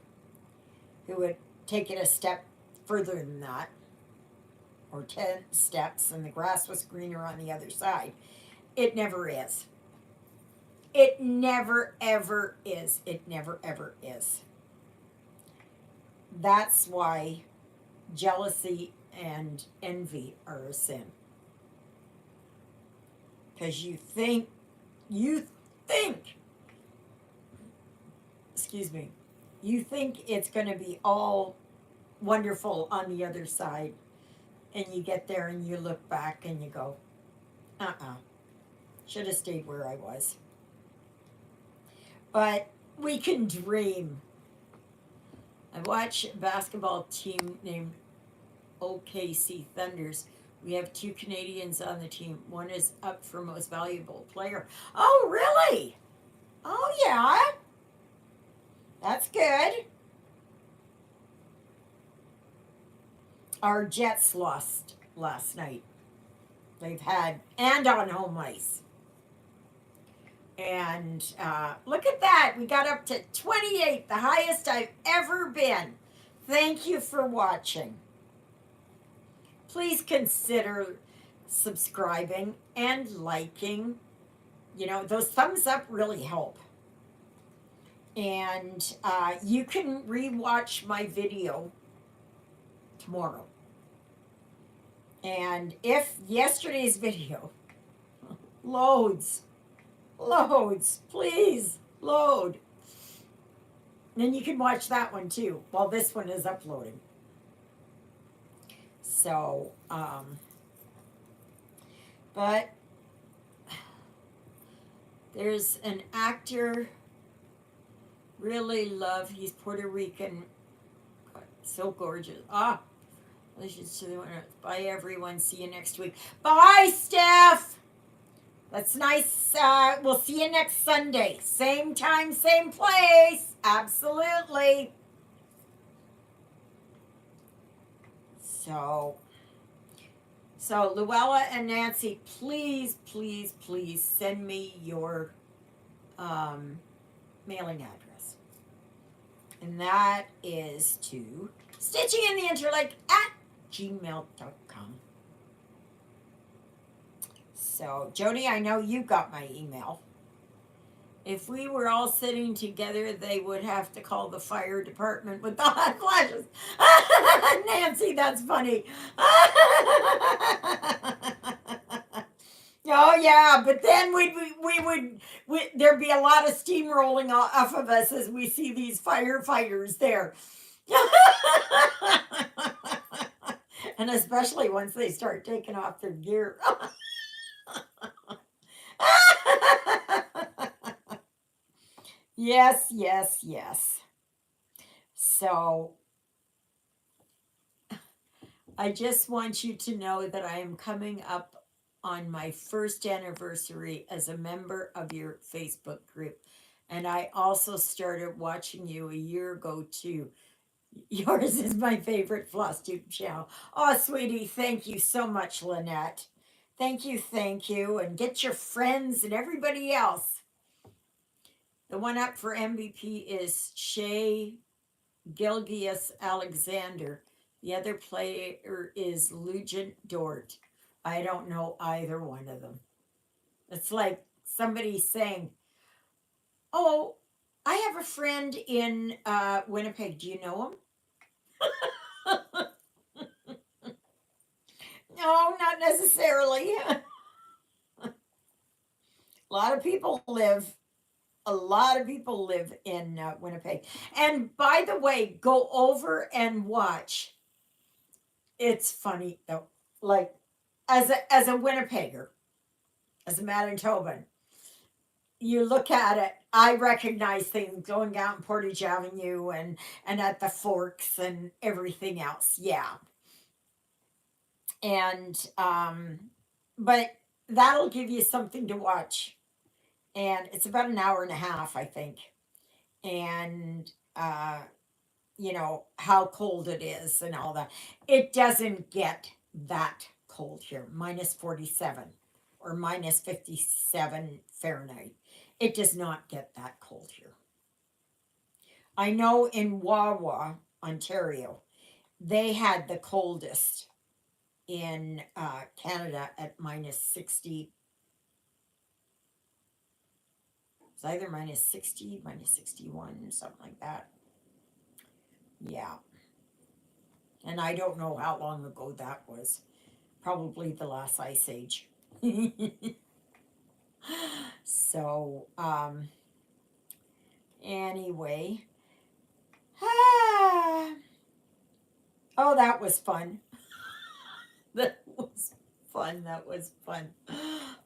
who would take it a step further than that, or 10 steps, and the grass was greener on the other side. It never is. It never, ever is. It never, ever is. That's why jealousy and envy are a sin. Because you think, excuse me, you think it's going to be all wonderful on the other side. And you get there and you look back and you go, should have stayed where I was. But we can dream. I watch a basketball team named OKC Thunders. We have 2 Canadians on the team. One is up for most valuable player. Oh, really? Oh, yeah. That's good. Our Jets lost last night. They've had, and on home ice. And look at that. We got up to 28, the highest I've ever been. Thank you for watching. Please consider subscribing and liking. Those thumbs up really help. And you can rewatch my video tomorrow. And if yesterday's video loads, please load, then you can watch that one too while this one is uploading. So, but there's an actor, really love, he's Puerto Rican, so gorgeous. Bye everyone, see you next week. Bye, Steph. That's nice. We'll see you next Sunday. Same time, same place. Absolutely. So Luella and Nancy, please, please, please send me your mailing address. And that is to stitchingintheinterlake@gmail.com. So, Jody, I know you got my email. If we were all sitting together, they would have to call the fire department with the hot flashes. Nancy, that's funny. Oh yeah, but then there'd be a lot of steam rolling off of us as we see these firefighters there. And especially once they start taking off their gear. Yes, yes, yes. So, I just want you to know that I am coming up on my first anniversary as a member of your Facebook group. And I also started watching you a year ago too. Yours is my favorite FlossTube channel. Oh, sweetie, thank you so much, Lynette. Thank you, thank you. And get your friends and everybody else. The one up for MVP is Shea Gilgius Alexander. The other player is Lugent Dort. I don't know either one of them. It's like somebody saying, oh, I have a friend in Winnipeg. Do you know him? No, not necessarily. A lot of people live in Winnipeg. And by the way, go over and watch It's funny though. Like as a Winnipegger, as a Manitoban, you look at it. I recognize things going out in Portage Avenue and at the Forks and everything else. Yeah, and but that'll give you something to watch, and it's about an hour and a half, I think, and how cold it is and all that. It doesn't get that cold here, minus 47 or minus 57 Fahrenheit. It does not get that cold here. I know in Wawa, Ontario, they had the coldest in Canada at minus 60. It's either minus 60, minus 61, something like that. Yeah. And I don't know how long ago that was. Probably the last ice age. So, anyway. Ah, oh, that was fun. That was fun. That was fun.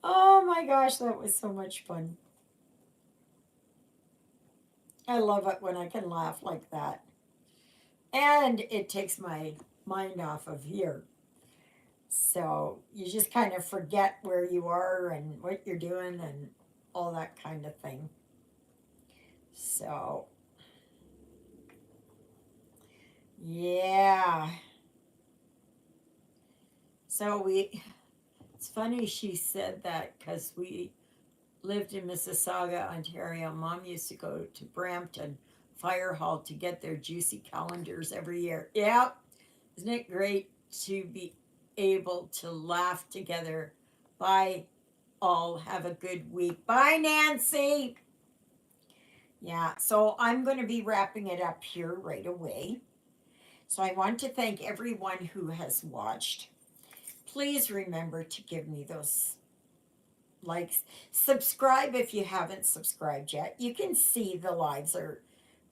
Oh my gosh, that was so much fun. I love it when I can laugh like that. And it takes my mind off of here. So you just kind of forget where you are and what you're doing and all that kind of thing. So, yeah. So it's funny she said that because we lived in Mississauga, Ontario. Mom used to go to Brampton Fire Hall to get their juicy calendars every year. Yeah, isn't it great to be able to laugh together? Bye, all. Have a good week. Bye, Nancy. Yeah, so I'm going to be wrapping it up here right away. So I want to thank everyone who has watched. Please remember to give me those likes. Subscribe if you haven't subscribed yet. You can see the lives are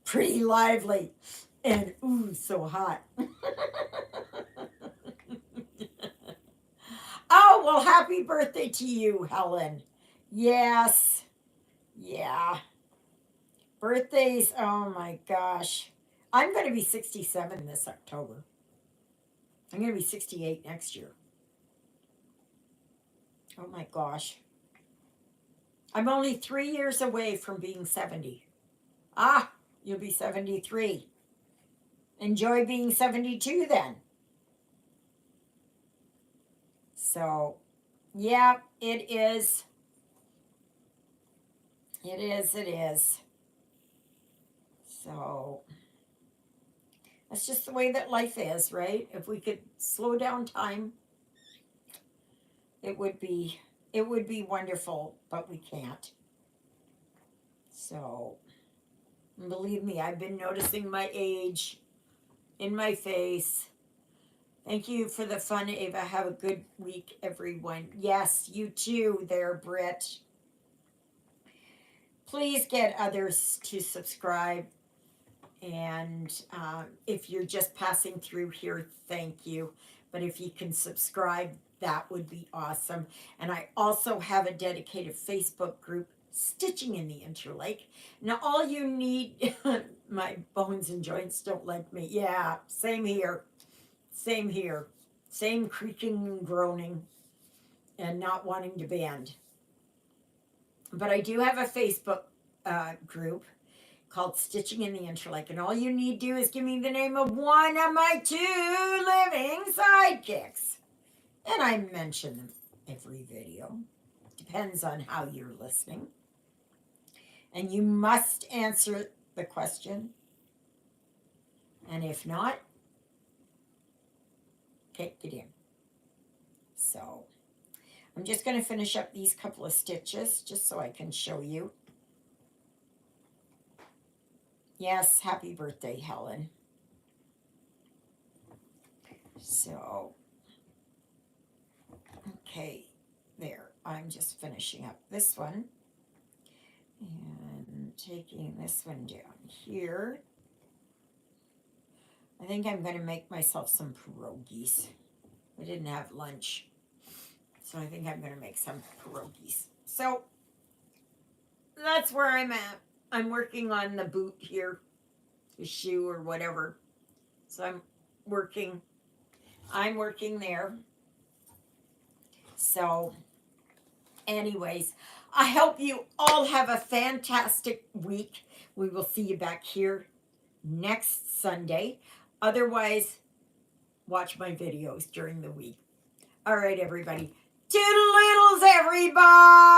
pretty lively and ooh, so hot. Oh, well, happy birthday to you, Helen. Yes. Yeah. Birthdays, oh my gosh. I'm going to be 67 this October. I'm going to be 68 next year. Oh my gosh. I'm only 3 years away from being 70. Ah, you'll be 73. Enjoy being 72 then. So, yeah, it is. It is. It is. So, that's just the way that life is, right? If we could slow down time, it would be wonderful, but we can't. So, believe me, I've been noticing my age in my face. Thank you for the fun, Ava. Have a good week, everyone. Yes, you too, there, Britt. Please get others to subscribe. And if you're just passing through here, thank you. But if you can subscribe, that would be awesome. And I also have a dedicated Facebook group, Stitching in the Interlake. Now, all you need, my bones and joints don't like me. Yeah, same here. Same here. Same creaking and groaning and not wanting to bend. But I do have a Facebook group called Stitching in the Interlake. And all you need to do is give me the name of one of my 2 living sidekicks. And I mention them every video. Depends on how you're listening. And you must answer the question. And if not, can't get in. So I'm just going to finish up these couple of stitches just so I can show you. Yes, happy birthday, Helen. So, okay, there. I'm just finishing up this one and taking this one down here. I think I'm going to make myself some pierogies. I didn't have lunch, so I think I'm going to make some pierogies. So that's where I'm at. I'm working on the boot here, the shoe or whatever. So I'm working there. So anyways, I hope you all have a fantastic week. We will see you back here next Sunday. Otherwise, watch my videos during the week. All right, everybody. Toodle-oodles, everybody!